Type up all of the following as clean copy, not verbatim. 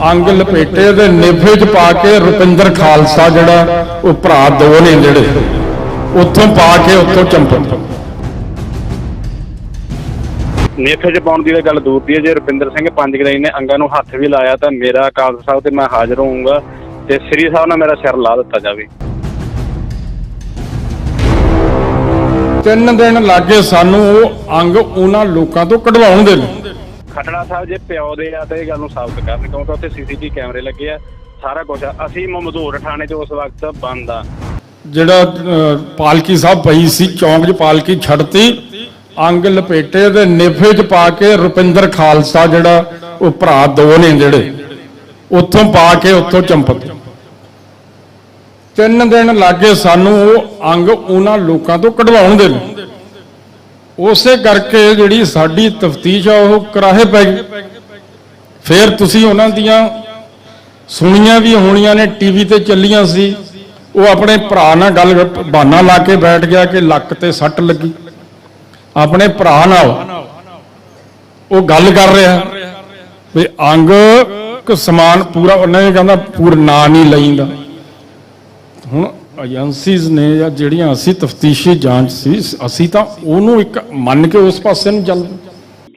अंग लपेटे दे नेफे च पा के रुपिंदर खालसा जिहड़ा वो भरा दो ने जिहड़े उत्थों पा के उत्थों चंपत नेफे च पाउण दी गल दूर दी है। जे रुपिंदर सिंह पंजगराई ने अंगां नूं हत्थ भी लाया तो मेरा अकाल साहब ते मैं हाज़र होऊंगा ते श्री साहब ने मेरा सिर ला दिता जावे। 3 दिन लागे सानू अंग उन्हां लोकां तो कढवाउण दे खटड़ा साहब जे प्यो दे आ ते इह गल नूं साबित करन क्योंकि उत्थे CCTV कैमरे लगे आ सारा कुछ। असीं ममदूर थाणे च उस वक्त बंद आ जिहड़ा पालकी साहब पई सी चौंक च पालकी छड़ती अंग लपेटे दे नेफे च पा के रुपिंदर खालसा जिहड़ा वो भरा दो ने जिहड़े उत्थों पा के उत्थों चंपत 3 दिन लागे सानू अंग उन्हां लोकां तो कढवाउण दे उसे करके जिहड़ी साडी तफ्तीश आ वो कराहे पै गई। फिर तुसीं उन्हां दियां सुणियां भी होणियां ने टीवी ते चलियां सी वो अपने भरा नाल गल बहाना ला के बैठ गया कि लक ते सट लगी अपने भरा नाल वो गल कर रहा भी अंग समान पूरा उन्हें कहना पूरा ना नहीं लईंदा। हुण एजेंसीज ने या जिहड़ियां असीं तफ्तीशी जांच सी असीं तां ओहनूं एक मन के उस पासे नूं चल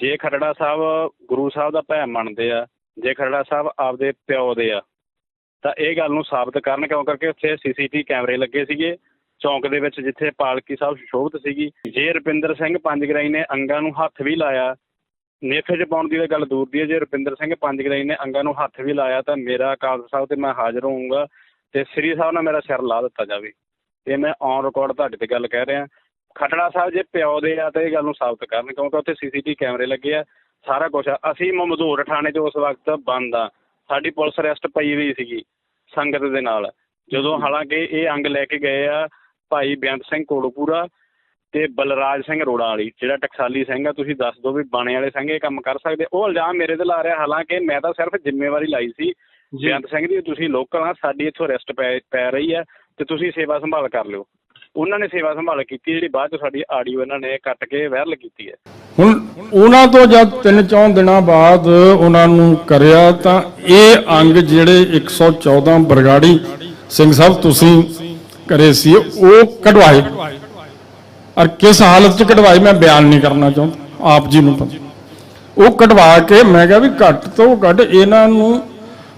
जे खटड़ा साहब गुरु साहब दा भै मनदे आ जे खटड़ा साहब आपदे प्यो दे आ तां इह गल नूं साबित करन क्यों करके उत्थे CCTV कैमरे लगे सीगे चौंक दे विच जिथे पालकी साहब सुशोभित सीगी। जे रुपिंदर सिंह पंजगराई ने अंगां नूं हत्थ भी लाया नेफे च पाउण दी गल दूर दी है। जे रुपिंदर सिंह पंजगराई ने अंगां नूं हत्थ भी लाया तां मेरा अकाल साहब ते मैं हाज़र होऊंगा ते श्री साहब ने मेरा सिर ला दिता जावे। ये मैं ऑन रिकॉर्ड तुहाडे ते गल कह रहा। खटड़ा साहब जे प्यो दे आ ते इह गल नूं साबित करन क्योंकि उत्थे CCTV कैमरे लगे आ सारा कुछ। असीं ममदूर थाणे च उस वक्त बंद आ साडी पुलिस अरेस्ट पई हुई सीगी संगत दे नाल जदों हालांकि ये अंग लैके गए आ भाई बेअंत सिंह कोड़पूरा ते बलराज सिंह रोड़ा वाली जिहड़ा टकसाली सिंह आ तुसीं दस दो भी बाणे वाले सिंह ये काम कर सकदे। वो इल्जाम मेरे ते ला रहा हालांकि मैं तो सिर्फ जिम्मेवारी लाई सी बेअंत सिंह दी तुसीं लोकल आ साडी इत्थों अरेस्ट पै रही है ते तुसीं सेवा संभाल कर लिओ। उन्होंने सेवा संभाल की जी बाद साडी आडियो इन्होंने कट के वायरल की है। हुण उन्हां तो जब 3-4 दिनां बाद उन्हां नूं करिया तां इह अंग जिहड़े 114 बरगाड़ी सिंह साहब तुसीं करे सी वो कढवाए और किस हालत च कढवाए मैं बयान नहीं करना चाहुंदा आप जी नूं पता। वो कढवा के मैं कहा भी घट तो घट इन्हां नूं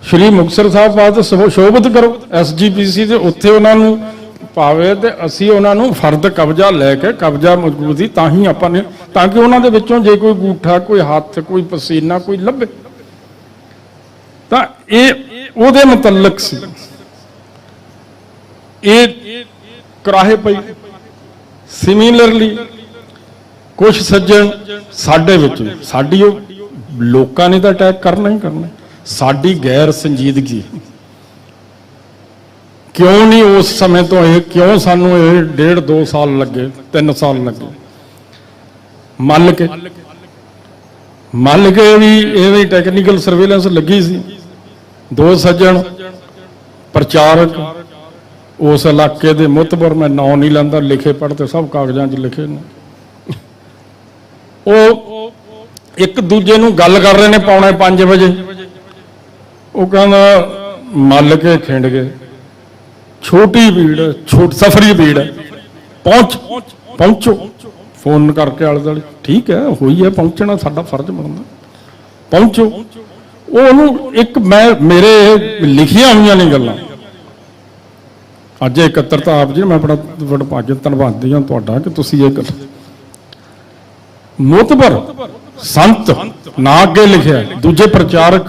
श्री मुक्तसर साहब पास शोभित करो SGPC ते उत्थे उन्हां नूं पावे ते असीं उन्हां नूं फर्द कब्जा लैके कब्जा मजबूती तां ही आपां ने ताकि उन्हां दे विचों जे कोई गूठा कोई हत्थ कोई पसीना कोई लभे तां इह उहदे मुतलक सी इह कराहे पई। सिमिलरली कुछ सज्जन साडे विच साडी लोकां ने तां अटैक करना ही करना साडी गैर संजीदगी क्यों नहीं उस समय तो यह क्यों सानू 1.5-2 साल लगे 3 साल लगे मल के भी ये टैक्नीकल सर्वेलेंस लगी सी। 2 सज्जन प्रचारक उस इलाके के मुतबर मैं नाम नहीं लैंदा लिखे पढ़ते सब कागजां च लिखे ने वो एक दूजे नूं गल कर रहे ने 4:45 बजे वो कहना मल के खिंड गए छोटी भीड़ सफरी भीड़ पहुंचो फोन करके आले दुआले ठीक है हुई है पहुंचना साडा फर्ज बनता पहुंचो। वो एक मैं मेरे लिखिया हुई ने गल्लां अज एकत्रता आप जी मैं बड़ा भाग्य धन्नवादी हाँ तुहाडा कि तुसीं ये गल मुतबर संत ना अगे लिखिया दूजे प्रचारक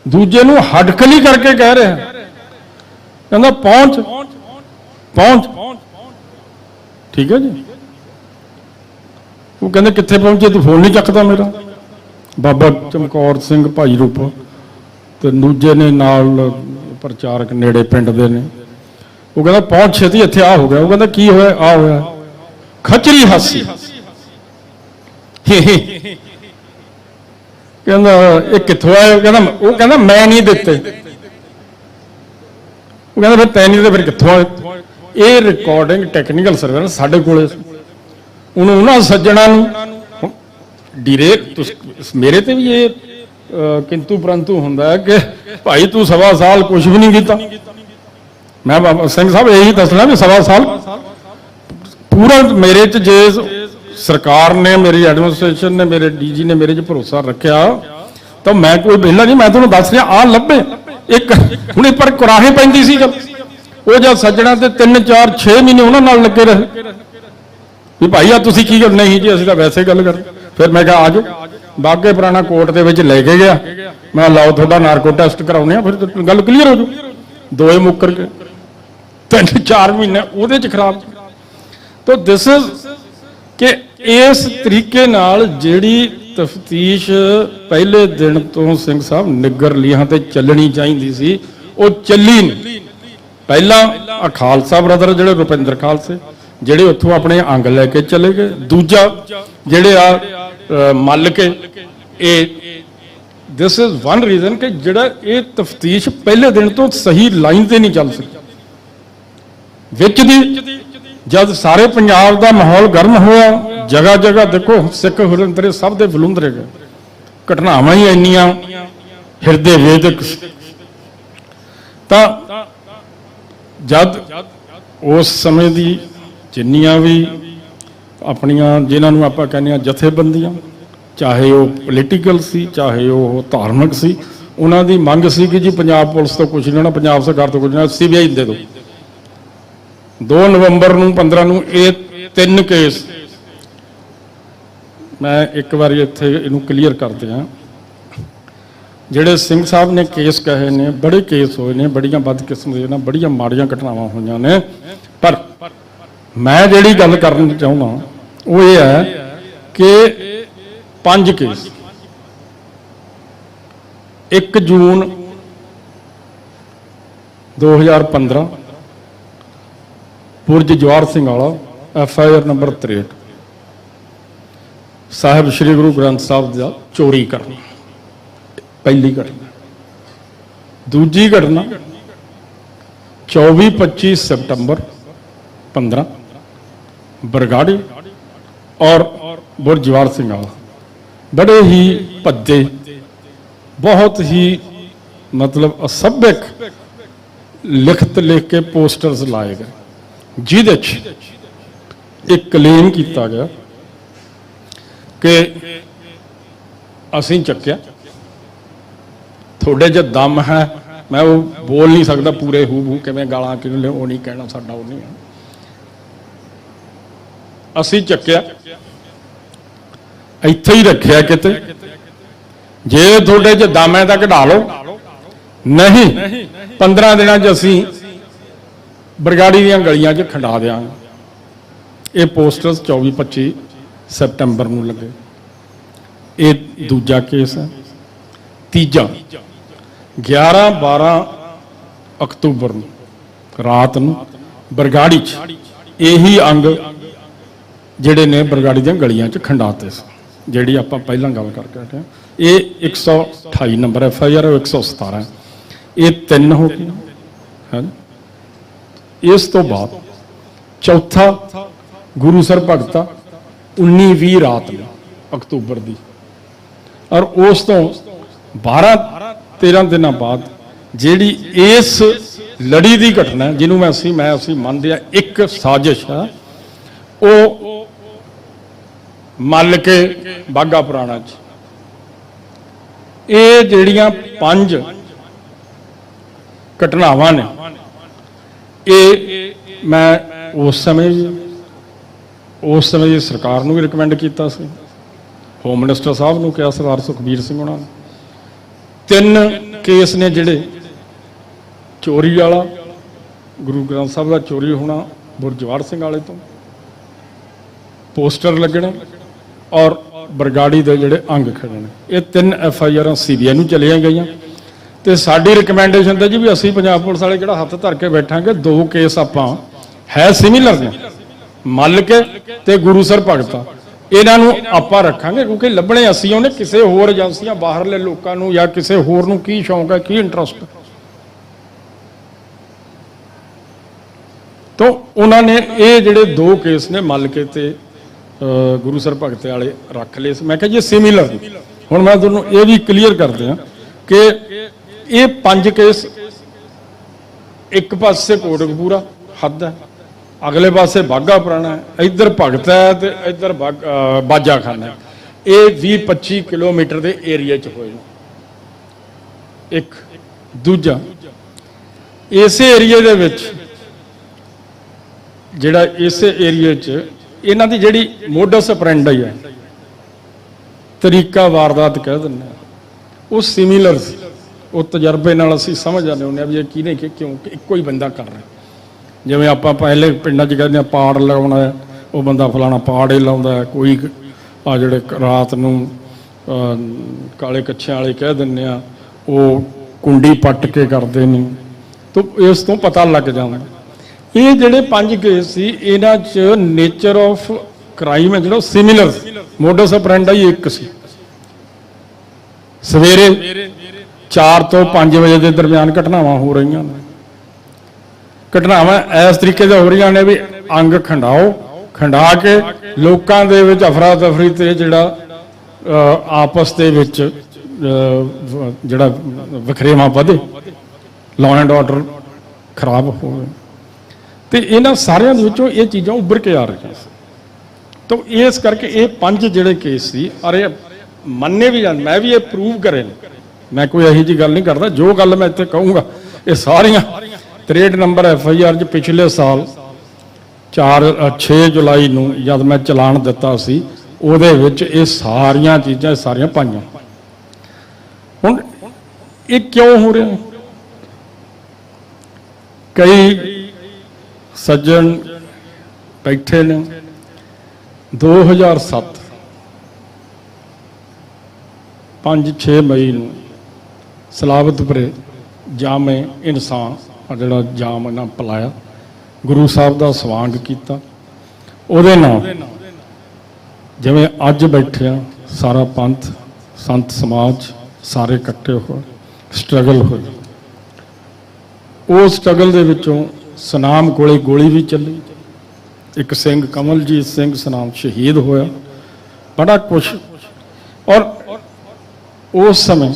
दूजे नूं हडखली करके कह रहे हैं कहना पहुंच ठीक है जी। वो कहते कित्थे पहुंचे तू फोन नहीं चकता मेरा बाबा चमकौर सिंह भाई रूपा तो दूजे ने नाल प्रचारक नेड़े पिंड दे ने वो कहता पहुंच छेती इत्थे आ हो गया। वो कहता की होया आ होया खचरी हासी कहना ये कित्थों आए वो कहना मैं नहीं दिते वो कहता फिर तैं नहीं तो फिर कित्थों आए। ये रिकॉर्डिंग टैक्नीकल सर्वेलेंस साडे कोले उन्होंने सज्जणा डीरे मेरे ते भी ये किंतु परंतु हुंदा है कि भाई तू सवा साल कुछ भी नहीं कीता। मैं बाबा सिंह साहब यही दसना भी सवा साल पूरा मेरे च जे सरकार ने मेरी एडमिनिस्ट्रेशन ने मेरे डीजी ने मेरे च भरोसा रखा तो मैं कोई वेला नहीं। मैं तुहानूं दस रहा आ लभे एक हुणे पर कुराहे पैंदी सी जब वो जब सज्जणा ते 3 4 6 महीने उन्हां नाल लगे रहे भी भाई आ तुसीं की गल नहीं जी असीं तां वैसे गल कर। फिर मैं कहा आ जाओ बागे पुराना कोर्ट दे विच ले के गया मैं लाओ तुहाडा नारको टैसट कराउने आ फिर गल क्लीयर हो जाऊ। दोए मुक्कर के 3 4 महीने उहदे च खराब। तो दिस इज कि इस तरीके नाल जिहड़ी तफ्तीश पहले दिन तो सिंह साहब निगर लीहां ते चलनी चाहिदी सी वो चली नहीं। पहला खालसा ब्रदर जिहड़े रुपिंदर खालसे ਜਿਹੜੇ ਉੱਥੋਂ ਆਪਣੇ ਅੰਗ ਲੈ ਕੇ ਚਲੇ ਗਏ। ਦੂਜਾ ਜਿਹੜੇ ਆ ਮੱਲ ਕੇ ਇਹ ਦਿਸ ਇਜ਼ ਵਨ ਰੀਜ਼ਨ ਕਿ ਜਿਹੜਾ ਇਹ ਤਫਤੀਸ਼ ਪਹਿਲੇ ਦਿਨ ਤੋਂ ਸਹੀ ਲਾਈਨ ਤੇ ਨਹੀਂ ਚੱਲ ਸਕੀ। ਵਿੱਚ ਦੀ ਜਦ ਸਾਰੇ ਪੰਜਾਬ ਦਾ ਮਾਹੌਲ ਗਰਮ ਹੋਇਆ ਜਗ੍ਹਾ ਜਗ੍ਹਾ ਦੇਖੋ ਸਿੱਖ ਹੁਲੰਦਰੇ ਸਭ ਦੇ ਬਲੁੰਦਰੇ ਗਏ ਘਟਨਾਵਾਂ ਹੀ ਇੰਨੀਆਂ ਹਿਰਦੇ ਵੇਦਕ ਤਾਂ ਜਦ ਉਸ ਸਮੇਂ ਦੀ जिन्नियां भी अपनियां जिन्होंने आप कहने जथेबंदियां चाहे वो पोलीटिकल सी चाहे वो धार्मिक सी उन्हों की मंग सी कि जी पंजाब पुलिस तो कुछ नहीं होना पंजाब सरकार तो कुछ नहीं CBI दे दो। 2 नवंबर 15 नूं ये 3 केस मैं एक बार इत्थे इनू क्लीयर कर दियां ਜਿਹੜੇ ਸਿੰਘ ਸਾਹਿਬ ने केस कहे ने बड़े केस होए ने बड़ियां बदकिस्मत ने बड़ियां माड़ियां घटनावां होईयां ने पर मैं जिहड़ी गल करना चाहुंदा वो ये है कि 5 केस 1 जून 2015 बुरज जवाहर सिंह वाला FIR नंबर 63 साहिब श्री गुरु ग्रंथ साहब का चोरी करना पहली घटना। दूजी घटना 24-25 सितंबर 15 बरगाड़ी और बुरज जवाहर सिंह वाला बड़े ही भद्दे बहुत ही मतलब असभ्यक लिखत लिख के पोस्टर्स लाए गए जिहदे एक क्लेम किया गया कि असीं चक्या थोड़े च दम है। मैं वो बोल नहीं सकता पूरे हू हू किवें गालां किवें वो नहीं कहना साडा वो नहीं है। असीं चक्या इत्थे ही रखिया किते जे थोड़े च दम है तां कढा लो नहीं 15 दिनां च असीं बरगाड़ी दीयां गलियां च खंडा देंगे। ये पोस्टर्स 24-25 सितंबर नूं लगे। ये दूजा केस है। तीजा 11-12 अक्तूबर रात नूं बरगाड़ी यही अंग ਜਿਹੜੇ ਨੇ ਬਰਗਾੜੀ ਦੀਆਂ ਗਲੀਆਂ 'ਚ ਖੰਡਾਤੇ ਸੀ ਜਿਹੜੀ ਆਪਾਂ ਪਹਿਲਾਂ ਗੱਲ ਕਰਕੇ ਹਟੇ। ਇਹ 128 ਨੰਬਰ FIR 117 ਇਹ 3 ਹੋ ਗਏ ਹੈ। ਇਸ ਤੋਂ ਬਾਅਦ ਚੌਥਾ ਗੁਰੂਸਰ ਭਗਤਾ 19-20 ਰਾਤ ਨੂੰ ਅਕਤੂਬਰ ਦੀ ਔਰ ਉਸ ਤੋਂ 12-13 ਦਿਨਾਂ ਬਾਅਦ ਜਿਹੜੀ ਇਸ ਲੜੀ ਦੀ ਘਟਨਾ ਜਿਹਨੂੰ ਮੈਂ ਅਸੀਂ ਮੰਨਦੇ ਆ ਇੱਕ ਸਾਜ਼ਿਸ਼ ਹੈ ਉਹ मल के बाघा पुराना ये जड़ियां 5 घटनावां ने ये मैं उस समय सरकार नूं भी रिकमेंड किया सी होम मिनिस्टर साहब नूं कहा सरदार सुखबीर सिंह उन्होंने 3 केस ने जिहड़े चोरी वाला गुरु ग्रंथ साहब का चोरी होना बुरज जवाहर सिंह वाले तो पोस्टर लगने और बरगाड़ी के जोड़े अंग खड़े ये 3 FIR CBI नूं चलिया गई तो साडी रिकमेंडेशन तो जी भी असी पंजाब पुलिस वाले जो हथ धर के बैठांगे 2 केस आपां है सिमिलर ने मल के ते गुरुसर भगता इन्हों आपां रखांगे क्योंकि लभने असी उन्हें किसी होर एजेंसियां बाहरले लोगों नूं या किसी होर नूं की शौक है की इंटरस्ट तो उन्होंने ये जोड़े 2 केस ने मल के ते गुरुसर भगत वाले रख ले। मैं कहा जी सिमिलर ਹੁਣ मैं ਤੁਹਾਨੂੰ ਇਹ ਵੀ ਕਲੀਅਰ ਕਰ ਦਿਆਂ ਕਿ ਇਹ 5 ਕੇਸ ਇੱਕ ਪਾਸੇ ਕੋਟਕਪੂਰਾ ਹੱਦ ਹੈ, ਅਗਲੇ ਪਾਸੇ ਬਾਘਾ ਪੁਰਾਣਾ ਹੈ, ਇੱਧਰ ਭਗਤ ਹੈ ਤੇ ਇੱਧਰ ਬਾਜਾ ਖਾਨਾ ਹੈ। ਇਹ 20-25 ਕਿਲੋਮੀਟਰ ਦੇ ਏਰੀਆ 'ਚ ਹੋਏ ਨੇ। ਇੱਕ ਦੂਜਾ ਇਸੇ ਏਰੀਏ ਦੇ ਵਿੱਚ ਜਿਹੜਾ ਇਸੇ ਏਰੀਏ 'ਚ ਇਹਨਾਂ ਦੀ ਜਿਹੜੀ ਮੋਡਸ ਆਪਰੈਂਡੀ ਹੈ, ਤਰੀਕਾ ਵਾਰਦਾਤ ਕਹਿ ਦਿੰਦੇ ਹਾਂ, ਉਹ ਸਿਮਿਲਰ ਸੀ। ਉਹ ਤਜਰਬੇ ਨਾਲ ਅਸੀਂ ਸਮਝ ਜਾਂਦੇ ਹੁੰਦੇ ਆ ਵੀ ਇਹ ਕਿਹਨੇ ਕਿ ਕਿਉਂ ਇੱਕੋ ਹੀ ਬੰਦਾ ਕਰ ਰਿਹਾ। ਜਿਵੇਂ ਆਪਾਂ ਪਹਿਲੇ ਪਿੰਡਾਂ 'ਚ ਕਹਿੰਦੇ ਆ ਪਾੜ ਲਾਉਣਾ ਹੈ, ਉਹ ਬੰਦਾ ਫਲਾਣਾ ਪਾੜ ਹੀ ਲਾਉਂਦਾ ਹੈ। ਕੋਈ ਆ ਜਿਹੜੇ ਰਾਤ ਨੂੰ ਕਾਲੇ ਕੱਛਿਆਂ ਵਾਲੇ ਕਹਿ ਦਿੰਦੇ ਆ, ਉਹ ਕੁੰਡੀ ਪੱਟ ਕੇ ਕਰਦੇ ਨੇ। ਤਾਂ ਇਸ ਤੋਂ ਪਤਾ ਲੱਗ ਜਾਂਦਾ। ਇਹ ਜਿਹੜੇ 5 ਕੇਸ ਸੀ, ਇਹਨਾਂ 'ਚ ਨੇਚਰ ਆਫ ਕ੍ਰਾਈਮ ਹੈ ਜਿਹੜਾ ਸਿਮਿਲਰ, ਮੋਡਸ ਆਪਰੈਂਡੀ ਇੱਕ ਸੀ। ਸਵੇਰੇ 4 ਤੋਂ 5 ਵਜੇ ਦੇ ਦਰਮਿਆਨ ਘਟਨਾਵਾਂ ਹੋ ਰਹੀਆਂ ਨੇ। ਘਟਨਾਵਾਂ ਇਸ ਤਰੀਕੇ ਦੇ ਹੋ ਰਹੀਆਂ ਨੇ ਵੀ ਅੰਗ ਖੰਡਾ ਕੇ ਲੋਕਾਂ ਦੇ ਵਿੱਚ ਅਫਰਾ ਤਫਰੀ ਤੇ ਜਿਹੜਾ ਆਪਸ ਦੇ ਵਿੱਚ ਜਿਹੜਾ ਵਖਰੇਵਾ ਵਧੇ, ਲਾਅ ਐਂਡ ਆਰਡਰ ਖਰਾਬ ਹੋਵੇ। ਤੇ ਇਹਨਾਂ ਸਾਰਿਆਂ ਦੇ ਵਿੱਚੋਂ ਇਹ ਚੀਜ਼ਾਂ ਉੱਭਰ ਕੇ ਆ ਰਹੀਆਂ ਸੀ। ਤਾਂ ਇਸ ਕਰਕੇ ਇਹ 5 ਜਿਹੜੇ ਕੇਸ ਸੀ, ਅਰੇ ਮੰਨੇ ਵੀ ਜਾਂਦੇ, ਮੈਂ ਵੀ ਇਹ ਪ੍ਰੂਵ ਕਰੇ ਨੇ, ਮੈਂ ਕੋਈ ਇਹੋ ਜਿਹੀ ਗੱਲ ਨਹੀਂ ਕਰਦਾ। ਜੋ ਗੱਲ ਮੈਂ ਇੱਥੇ ਕਹੂੰਗਾ ਇਹ ਸਾਰੀਆਂ 63 ਨੰਬਰ FIR 'ਚ ਪਿਛਲੇ ਸਾਲ 6 ਜੁਲਾਈ ਨੂੰ ਜਦ ਮੈਂ ਚਲਾਨ ਦਿੱਤਾ ਸੀ, ਉਹਦੇ ਵਿੱਚ ਇਹ ਸਾਰੀਆਂ ਚੀਜ਼ਾਂ ਸਾਰੀਆਂ ਪਾਈਆਂ। ਹੁਣ ਇਹ ਕਿਉਂ ਹੋ ਰਿਹਾ? ਕਈ ਸੱਜਣ ਬੈਠੇ ਨੇ 2007 5-6 ਮਈ ਨੂੰ ਸਲਾਵਤਪੁਰੇ ਜਾਮੇ ਇਨਸਾਨ ਜਿਹੜਾ ਜਾਮ ਇਹਨਾਂ ਪਲਾਇਆ, ਗੁਰੂ ਸਾਹਿਬ ਦਾ ਸਵਾਂਗ ਕੀਤਾ। ਉਹਦੇ ਨਾਲ ਜਿਵੇਂ ਅੱਜ ਬੈਠਿਆ ਸਾਰਾ ਪੰਥ, ਸੰਤ ਸਮਾਜ ਸਾਰੇ ਇਕੱਠੇ ਹੋਏ, ਸਟਰਗਲ ਹੋਈ। ਉਹ ਸਟਰਗਲ ਦੇ ਵਿੱਚੋਂ ਸੁਨਾਮ ਕੋਲੇ ਗੋਲੀ ਵੀ ਚੱਲੀ, ਇੱਕ ਸਿੰਘ ਕਮਲਜੀਤ ਸਿੰਘ ਸੁਨਾਮ ਸ਼ਹੀਦ ਹੋਇਆ, ਬੜਾ ਕੁਛ। ਔਰ ਉਸ ਸਮੇਂ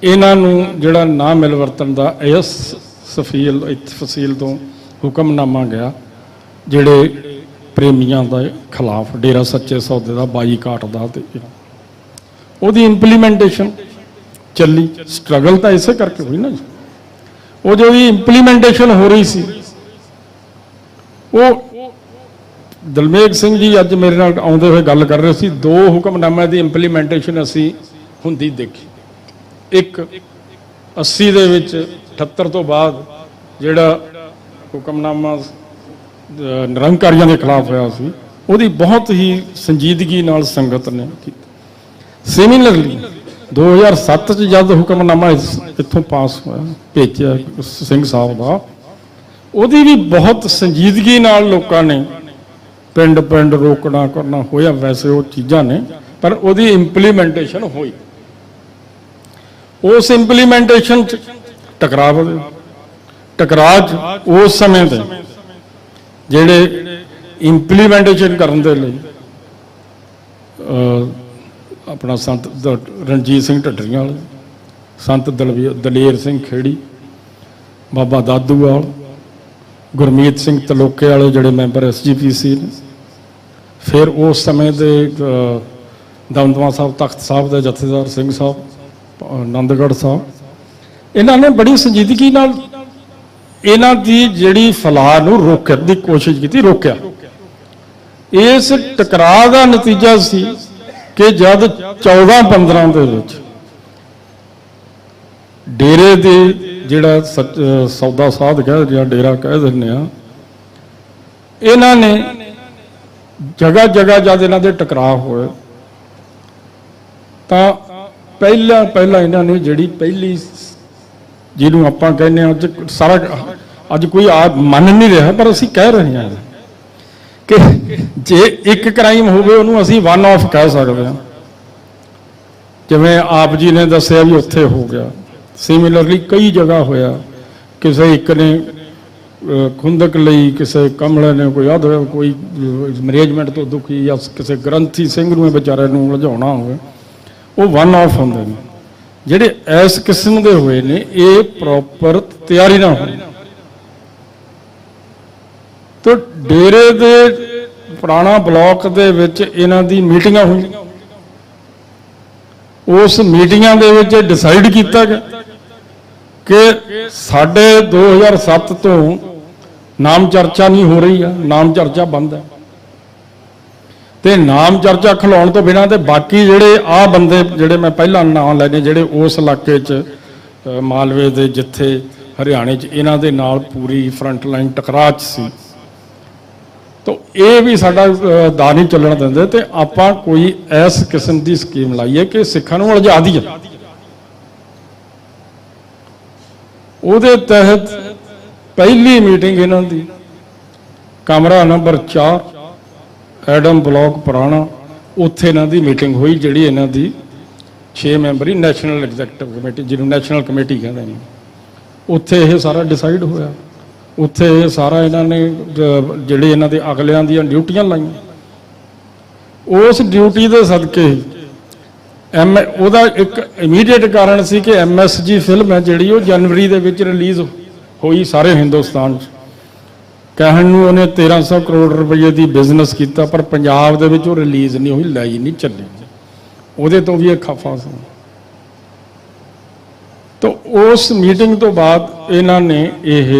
ਇਹਨਾਂ ਨੂੰ ਜਿਹੜਾ ਨਾ ਮਿਲਵਰਤਨ ਦਾ ਇਸ ਫਸੀਲ ਤੋਂ ਹੁਕਮਨਾਮਾ ਗਿਆ, ਜਿਹੜੇ ਪ੍ਰੇਮੀਆਂ ਦੇ ਖਿਲਾਫ ਡੇਰਾ ਸੱਚੇ ਸੌਦੇ ਦਾ ਬਾਈਕਾਟ ਦਾ, ਤੇ ਉਹਦੀ ਇੰਪਲੀਮੈਂਟੇਸ਼ਨ ਚੱਲੀ। ਸਟਰਗਲ ਤਾਂ ਇਸੇ ਕਰਕੇ ਹੋਈ ਨਾ ਜੀ। ਉਹ ਜਿਹੜੀ ਇੰਪਲੀਮੈਂਟੇਸ਼ਨ ਹੋ ਰਹੀ ਸੀ, ਉਹ ਦਲਮੇਗ ਸਿੰਘ ਜੀ ਅੱਜ ਮੇਰੇ ਨਾਲ ਆਉਂਦੇ ਹੋਏ ਗੱਲ ਕਰ ਰਹੇ ਸੀ। 2 ਹੁਕਮਨਾਮਿਆਂ ਦੀ ਇੰਪਲੀਮੈਂਟੇਸ਼ਨ ਅਸੀਂ ਹੁੰਦੀ ਦੇਖੀ। ਇੱਕ 80 ਦੇ ਵਿੱਚ 78 ਤੋਂ ਬਾਅਦ ਜਿਹੜਾ ਹੁਕਮਨਾਮਾ ਨਿਰੰਕਾਰੀਆਂ ਦੇ ਖਿਲਾਫ ਹੋਇਆ ਸੀ, ਉਹਦੀ ਬਹੁਤ ਹੀ ਸੰਜੀਦਗੀ ਨਾਲ ਸੰਗਤ ਨੇ ਕੀਤੀ। ਸਿਮਿਲਰਲੀ 2007 'ਚ ਜਦ ਹੁਕਮਨਾਮਾ ਇੱਥੋਂ ਪਾਸ ਹੋਇਆ, ਭੇਜਿਆ ਸਿੰਘ ਸਾਹਿਬ ਦਾ, ਉਹਦੀ ਵੀ ਬਹੁਤ ਸੰਜੀਦਗੀ ਨਾਲ ਲੋਕਾਂ ਨੇ ਪਿੰਡ ਰੋਕਣਾ ਕਰਨਾ ਹੋਇਆ। ਵੈਸੇ ਉਹ ਚੀਜ਼ਾਂ ਨੇ, ਪਰ ਉਹਦੀ ਇੰਪਲੀਮੈਂਟੇਸ਼ਨ ਹੋਈ। ਉਸ ਇੰਪਲੀਮੈਂਟੇਸ਼ਨ 'ਚ ਟਕਰਾਅ ਹੋਵੇ। ਟਕਰਾਅ 'ਚ ਉਸ ਸਮੇਂ ਦੇ ਜਿਹੜੇ ਇੰਪਲੀਮੈਂਟੇਸ਼ਨ ਕਰਨ ਦੇ ਲਈ ਆਪਣਾ ਸੰਤ ਰਣਜੀਤ ਸਿੰਘ ਢੱਡਰੀਆਂ ਵਾਲੇ, ਸੰਤ ਦਲੇਰ ਸਿੰਘ ਖੇੜੀ, ਬਾਬਾ ਦਾਦੂਵਾਲ, ਗੁਰਮੀਤ ਸਿੰਘ ਤਲੋਕੇ ਵਾਲੇ ਜਿਹੜੇ ਮੈਂਬਰ SGPC ਨੇ, ਫਿਰ ਉਸ ਸਮੇਂ ਦੇ ਦਮਦਮਾ ਸਾਹਿਬ ਤਖਤ ਸਾਹਿਬ ਦੇ ਜਥੇਦਾਰ ਸਿੰਘ ਸਾਹਿਬ, ਆਨੰਦਗੜ੍ਹ ਸਾਹਿਬ, ਇਹਨਾਂ ਨੇ ਬੜੀ ਸੰਜੀਦਗੀ ਨਾਲ ਇਹਨਾਂ ਦੀ ਜਿਹੜੀ ਫਲਾਹ ਨੂੰ ਰੋਕਣ ਦੀ ਕੋਸ਼ਿਸ਼ ਕੀਤੀ, ਰੋਕਿਆ। ਇਸ ਟਕਰਾਅ ਦਾ ਨਤੀਜਾ ਸੀ ਕਿ ਜਦ 14-15 ਦੇ ਵਿੱਚ ਡੇਰੇ ਦੇ ਜਿਹੜਾ ਸੌਦਾ ਸਾਧ ਕਹਿ ਜਾਂ ਡੇਰਾ ਕਹਿ ਦਿੰਦੇ ਆ, ਇਹਨਾਂ ਨੇ ਜਗ੍ਹਾ ਜਦ ਇਹਨਾਂ ਦੇ ਟਕਰਾਅ ਹੋਏ ਤਾਂ ਪਹਿਲਾਂ ਇਹਨਾਂ ਨੇ ਜਿਹੜੀ ਪਹਿਲੀ, ਜਿਹਨੂੰ ਆਪਾਂ ਕਹਿੰਦੇ ਹਾਂ ਅੱਜ ਕੋਈ ਮੰਨ ਨਹੀਂ ਰਿਹਾ, ਪਰ ਅਸੀਂ ਕਹਿ ਰਹੇ ਹਾਂ ਕਿ ਜੇ ਇੱਕ ਕ੍ਰਾਈਮ ਹੋਵੇ ਉਹਨੂੰ ਅਸੀਂ 1 ਆਫ ਕਹਿ ਸਕਦੇ ਹਾਂ। ਜਿਵੇਂ ਆਪ ਜੀ ਨੇ ਦੱਸਿਆ ਵੀ ਉੱਥੇ ਹੋ ਗਿਆ, ਸਿਮਿਲਰਲੀ ਕਈ ਜਗ੍ਹਾ ਹੋਇਆ। ਕਿਸੇ ਇੱਕ ਨੇ ਖੁੰਦਕ ਲਈ, ਕਿਸੇ ਕਮਲੇ ਨੇ ਕੋਈ ਮੈਨੇਜਮੈਂਟ ਤੋਂ ਦੁਖੀ, ਜਾਂ ਕਿਸੇ ਗ੍ਰੰਥੀ ਸਿੰਘ ਨੂੰ ਵਿਚਾਰੇ ਨੂੰ ਲਜਾਉਣਾ ਹੋਵੇ, ਉਹ ਵਨ ਆਫ ਹੁੰਦੇ ਨੇ। ਜਿਹੜੇ ਇਸ ਕਿਸਮ ਦੇ ਹੋਏ ਨੇ ਇਹ ਪ੍ਰੋਪਰ ਤਿਆਰੀ ਨਾਲ ਹੋਣੀ। ਤੇ ਡੇਰੇ ਦੇ ਪੁਰਾਣਾ ਬਲਾਕ ਦੇ ਵਿੱਚ ਇਹਨਾਂ ਦੀ ਮੀਟਿੰਗਾਂ ਹੋਈਆਂ। ਉਸ ਮੀਟਿੰਗਾਂ ਦੇ ਵਿੱਚ ਡਿਸਾਈਡ ਕੀਤਾ ਗਿਆ ਕਿ ਸਾਡੇ 2007 ਤੋਂ ਨਾਮ ਚਰਚਾ ਨਹੀਂ ਹੋ ਰਹੀ ਆ, ਨਾਮ ਚਰਚਾ ਬੰਦ ਹੈ। ਤੇ ਨਾਮ ਚਰਚਾ ਖਿਲਾਉਣ ਤੋਂ ਬਿਨਾਂ ਤੇ ਬਾਕੀ ਜਿਹੜੇ ਆ ਬੰਦੇ ਜਿਹੜੇ ਮੈਂ ਪਹਿਲਾਂ ਨਾਮ ਲੈਣੇ ਜਿਹੜੇ ਉਸ ਇਲਾਕੇ 'ਚ ਮਾਲਵੇ ਦੇ ਜਿੱਥੇ ਹਰਿਆਣੇ 'ਚ ਇਹਨਾਂ ਦੇ ਨਾਲ ਪੂਰੀ ਫਰੰਟ ਲਾਈਨ ਟਕਰਾਅ 'ਚ ਸੀ, ਤਾਂ ਇਹ ਵੀ ਸਾਡਾ ਦਾ ਨਹੀਂ ਚੱਲਣ ਦਿੰਦੇ। ਤੇ ਆਪਾਂ ਕੋਈ ਇਸ ਕਿਸਮ ਦੀ ਸਕੀਮ ਲਾਈਏ ਕਿ ਸਿੱਖਾਂ ਨੂੰ ਉਲਝਾ ਦਈਏ। ਉਹਦੇ ਤਹਿਤ ਪਹਿਲੀ ਮੀਟਿੰਗ ਇਹਨਾਂ ਦੀ ਕਮਰਾ ਨੰਬਰ 4 ਐਡਮ ਬਲਾਕ ਪੁਰਾਣਾ, ਉੱਥੇ ਇਹਨਾਂ ਦੀ ਮੀਟਿੰਗ ਹੋਈ ਜਿਹੜੀ ਇਹਨਾਂ ਦੀ 6 ਮੈਂਬਰੀ ਨੈਸ਼ਨਲ ਐਗਜ਼ੈਕਟਿਵ ਕਮੇਟੀ ਜਿਹਨੂੰ ਨੈਸ਼ਨਲ ਕਮੇਟੀ ਕਹਿੰਦੇ ਨੇ। ਉੱਥੇ ਇਹ ਸਾਰਾ ਡਿਸਾਈਡ ਹੋਇਆ। ਉੱਥੇ ਇਹ ਸਾਰਾ ਇਹਨਾਂ ਨੇ ਜਿਹੜੇ ਇਹਨਾਂ ਦੇ ਅਗਲਿਆਂ ਦੀਆਂ ਡਿਊਟੀਆਂ ਲਾਈਆਂ। ਉਸ ਡਿਊਟੀ ਦੇ ਸਦਕੇ ਉਹਦਾ ਇੱਕ ਇਮੀਡੀਏਟ ਕਾਰਨ ਸੀ ਕਿ MSG ਫਿਲਮ ਹੈ ਜਿਹੜੀ ਉਹ ਜਨਵਰੀ ਦੇ ਵਿੱਚ ਰਿਲੀਜ਼ ਹੋਈ ਸਾਰੇ ਹਿੰਦੁਸਤਾਨ 'ਚ। ਕਹਿਣ ਨੂੰ ਉਹਨੇ 1300 ਕਰੋੜ ਰੁਪਏ ਦੀ ਬਿਜ਼ਨਸ ਕੀਤਾ, ਪਰ ਪੰਜਾਬ ਦੇ ਵਿੱਚ ਉਹ ਰਿਲੀਜ਼ ਨਹੀਂ ਹੋਈ, ਲਾਈ ਨਹੀਂ, ਚੱਲੀ। ਉਹਦੇ ਤੋਂ ਵੀ ਇਹ ਖਫਾ ਸੀ। ਤਾਂ ਉਸ ਮੀਟਿੰਗ ਤੋਂ ਬਾਅਦ ਇਹਨਾਂ ਨੇ ਇਹ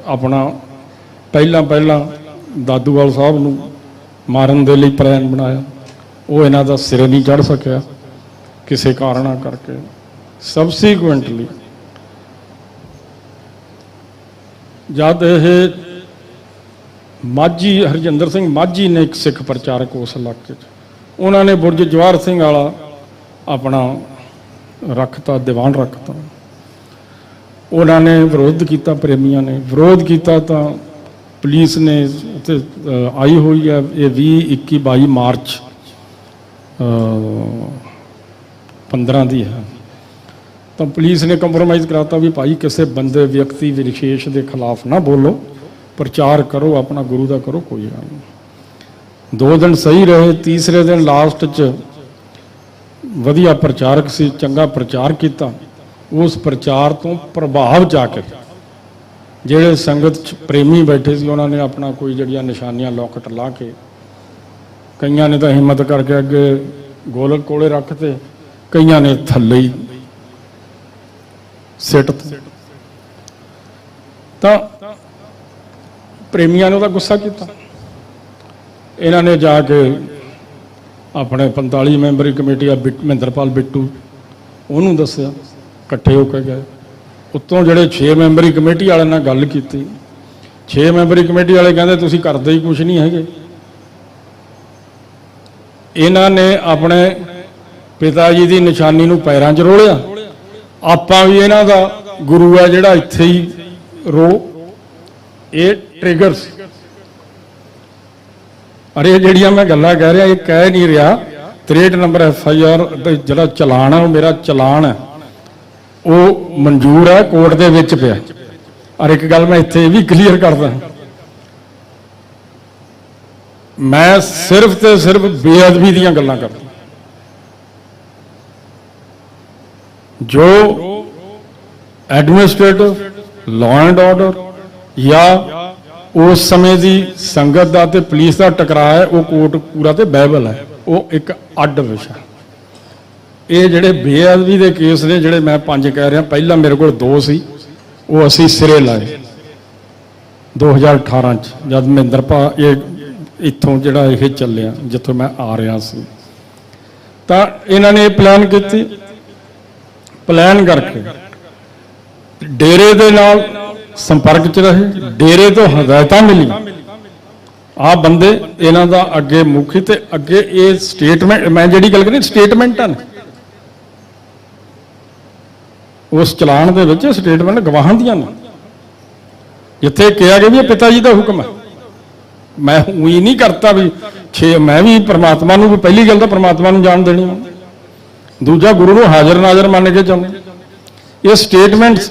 ਆਪਣਾ ਪਹਿਲਾਂ ਦਾਦੂਵਾਲ ਸਾਹਿਬ ਨੂੰ ਮਾਰਨ ਦੇ ਲਈ ਪਲਾਨ ਬਣਾਇਆ। ਉਹ ਇਹਨਾਂ ਦਾ ਸਿਰੇ ਨਹੀਂ ਚੜ੍ਹ ਸਕਿਆ ਕਿਸੇ ਕਾਰਨਾਂ ਕਰਕੇ। ਸਬਸੀਕੁਐਂਟਲੀ ਜਦ ਇਹ ਮਾਝੀ ਹਰਜਿੰਦਰ ਸਿੰਘ ਮਾਝੀ ਨੇ ਇੱਕ ਸਿੱਖ ਪ੍ਰਚਾਰਕ ਉਸ ਇਲਾਕੇ 'ਚ, ਉਹਨਾਂ ਨੇ ਬੁਰਜ ਜਵਾਹਰ ਸਿੰਘ ਵਾਲਾ ਆਪਣਾ ਰੱਖਤਾ, ਦੀਵਾਨ ਰੱਖਤਾ। ਉਹਨਾਂ ਨੇ ਵਿਰੋਧ ਕੀਤਾ, ਪ੍ਰੇਮੀਆਂ ਨੇ ਵਿਰੋਧ ਕੀਤਾ, ਤਾਂ ਪੁਲਿਸ ਨੇ ਉੱਥੇ ਆਈ ਹੋਈ ਹੈ। ਇਹ 20, 21, 22 ਮਾਰਚ 15 ਦੀ ਹੈ। ਤਾਂ ਪੁਲਿਸ ਨੇ ਕੰਪਰੋਮਾਈਜ਼ ਕਰਾਤਾ ਵੀ ਭਾਈ ਕਿਸੇ ਬੰਦੇ ਵਿਅਕਤੀ ਵਿਸ਼ੇਸ਼ ਦੇ ਖਿਲਾਫ ਨਾ ਬੋਲੋ, ਪ੍ਰਚਾਰ ਕਰੋ ਆਪਣਾ ਗੁਰੂ ਦਾ ਕਰੋ, ਕੋਈ ਗੱਲ ਨਹੀਂ। 2 ਦਿਨ ਸਹੀ ਰਹੇ। ਤੀਸਰੇ ਦਿਨ ਲਾਸਟ 'ਚ ਵਧੀਆ ਪ੍ਰਚਾਰਕ ਸੀ, ਚੰਗਾ ਪ੍ਰਚਾਰ ਕੀਤਾ। ਉਸ ਪ੍ਰਚਾਰ ਤੋਂ ਪ੍ਰਭਾਵ ਜਾ ਕੇ ਜਿਹੜੇ ਸੰਗਤ 'ਚ ਪ੍ਰੇਮੀ ਬੈਠੇ ਸੀ ਉਹਨਾਂ ਨੇ ਆਪਣਾ ਕੋਈ ਜਿਹੜੀਆਂ ਨਿਸ਼ਾਨੀਆਂ ਲੋਕਟ ਲਾ ਕੇ, ਕਈਆਂ ਨੇ ਤਾਂ ਹਿੰਮਤ ਕਰਕੇ ਅੱਗੇ ਗੋਲਕ ਕੋਲੇ ਰੱਖਤੇ, ਕਈਆਂ ਨੇ ਥੱਲੇ ਹੀ ਸਿੱਟ। ਤਾਂ ਪ੍ਰੇਮੀਆਂ ਨੇ ਉਹਦਾ ਗੁੱਸਾ ਕੀਤਾ। ਇਹਨਾਂ ਨੇ ਜਾ ਕੇ ਆਪਣੇ 45 ਮੈਂਬਰੀ ਕਮੇਟੀ ਆ ਮਹਿੰਦਰਪਾਲ ਬਿੱਟੂ ਉਹਨੂੰ ਦੱਸਿਆ, ਇਕੱਠੇ ਹੋ ਕੇ ਗਏ। ਉੱਤੋਂ ਜਿਹੜੇ 6 ਮੈਂਬਰੀ ਕਮੇਟੀ ਵਾਲਿਆਂ ਨਾਲ ਗੱਲ ਕੀਤੀ। 6 ਮੈਂਬਰੀ ਕਮੇਟੀ ਵਾਲੇ ਕਹਿੰਦੇ ਤੁਸੀਂ ਕਰਦੇ ਹੀ ਕੁਝ ਨਹੀਂ ਹੈਗੇ। ਇਹਨਾਂ ਨੇ ਆਪਣੇ ਪਿਤਾ ਜੀ ਦੀ ਨਿਸ਼ਾਨੀ ਨੂੰ ਪੈਰਾਂ 'ਚ ਰੋਲਿਆ। ਆਪਾਂ ਵੀ ਇਹਨਾਂ ਦਾ ਗੁਰੂ ਹੈ ਜਿਹੜਾ ਇੱਥੇ ਹੀ ਰੋ। ਇਹ ਟ੍ਰਿਗਰਸ ਅਰੇ ਜਿਹੜੀਆਂ ਮੈਂ ਗੱਲਾਂ ਕਹਿ ਰਿਹਾ ਇਹ ਕਹਿ ਨਹੀਂ ਰਿਹਾ। 63 ਨੰਬਰ FIR ਜਿਹੜਾ ਚਲਾਨ ਹੈ ਉਹ ਮੇਰਾ ਚਲਾਨ ਹੈ, ਉਹ ਮਨਜ਼ੂਰ ਹੈ, ਕੋਰਟ ਦੇ ਵਿੱਚ ਪਿਆ। ਔਰ ਇੱਕ ਗੱਲ ਮੈਂ ਇੱਥੇ ਇਹ ਵੀ ਕਲੀਅਰ ਕਰਦਾ, ਮੈਂ ਸਿਰਫ ਤੇ ਸਿਰਫ ਬੇਅਦਬੀ ਦੀਆਂ ਗੱਲਾਂ ਕਰਦਾ। ਜੋ ਐਡਮਿਨਿਸਟ੍ਰੇਟਿਵ ਲਾਅ ਐਂਡ ਆਰਡਰ ਜਾਂ ਉਸ ਸਮੇਂ ਦੀ ਸੰਗਤ ਦਾ ਤੇ ਪੁਲਿਸ ਦਾ ਟਕਰਾਅ ਹੈ, ਉਹ ਕੋਰਟ ਪੂਰਾ ਤੇ ਬਾਈਬਲ ਹੈ, ਉਹ ਇੱਕ ਅੱਡ ਵਿਸ਼ਾ। ਇਹ ਜਿਹੜੇ ਬੇਅਦਬੀ ਦੇ ਕੇਸ ਨੇ ਜਿਹੜੇ ਮੈਂ 5 ਕਹਿ ਰਿਹਾ, ਪਹਿਲਾਂ ਮੇਰੇ ਕੋਲ 2 ਸੀ, ਉਹ ਅਸੀਂ ਸਿਰੇ ਲਾਏ 2018 ਚ ਜਦ ਮਹਿੰਦਰਪਾਲ ਇਹ ਇੱਥੋਂ ਜਿਹੜਾ ਇਹ ਚੱਲਿਆ ਜਿੱਥੋਂ ਮੈਂ ਆ ਰਿਹਾ ਸੀ। ਤਾਂ ਇਹਨਾਂ ਨੇ ਪਲਾਨ ਕੀਤੀ, ਪਲਾਨ ਕਰਕੇ ਡੇਰੇ ਦੇ ਨਾਲ ਸੰਪਰਕ 'ਚ ਰਹੇ, ਡੇਰੇ ਤੋਂ ਹਦਾਇਤਾਂ ਮਿਲੀਆਂ। ਆਹ ਬੰਦੇ ਇਹਨਾਂ ਦਾ ਅੱਗੇ ਮੁਖੀ ਤੇ ਅੱਗੇ ਇਹ ਸਟੇਟਮੈਂਟ, ਮੈਂ ਜਿਹੜੀ ਗੱਲ ਕਰੀ ਸਟੇਟਮੈਂਟਾਂ ਨੇ ਉਸ ਚਲਾਨ ਦੇ ਵਿੱਚ ਸਟੇਟਮੈਂਟ ਗਵਾਹਾਂ ਦੀਆਂ ਨੇ, ਜਿੱਥੇ ਕਿਹਾ ਗਿਆ ਵੀ ਇਹ ਪਿਤਾ ਜੀ ਦਾ ਹੁਕਮ ਹੈ। ਮੈਂ ਉਹੀ ਨਹੀਂ ਕਰਤਾ ਵੀ ਮੈਂ ਵੀ ਪਰਮਾਤਮਾ ਨੂੰ, ਪਹਿਲੀ ਗੱਲ ਤਾਂ ਪਰਮਾਤਮਾ ਨੂੰ ਜਾਣ ਦੇਣੀ, ਦੂਜਾ ਗੁਰੂ ਨੂੰ ਹਾਜ਼ਰ ਨਾਜ਼ਰ ਮੰਨ ਕੇ ਚੱਲਣਾ। ਇਹ ਸਟੇਟਮੈਂਟਸ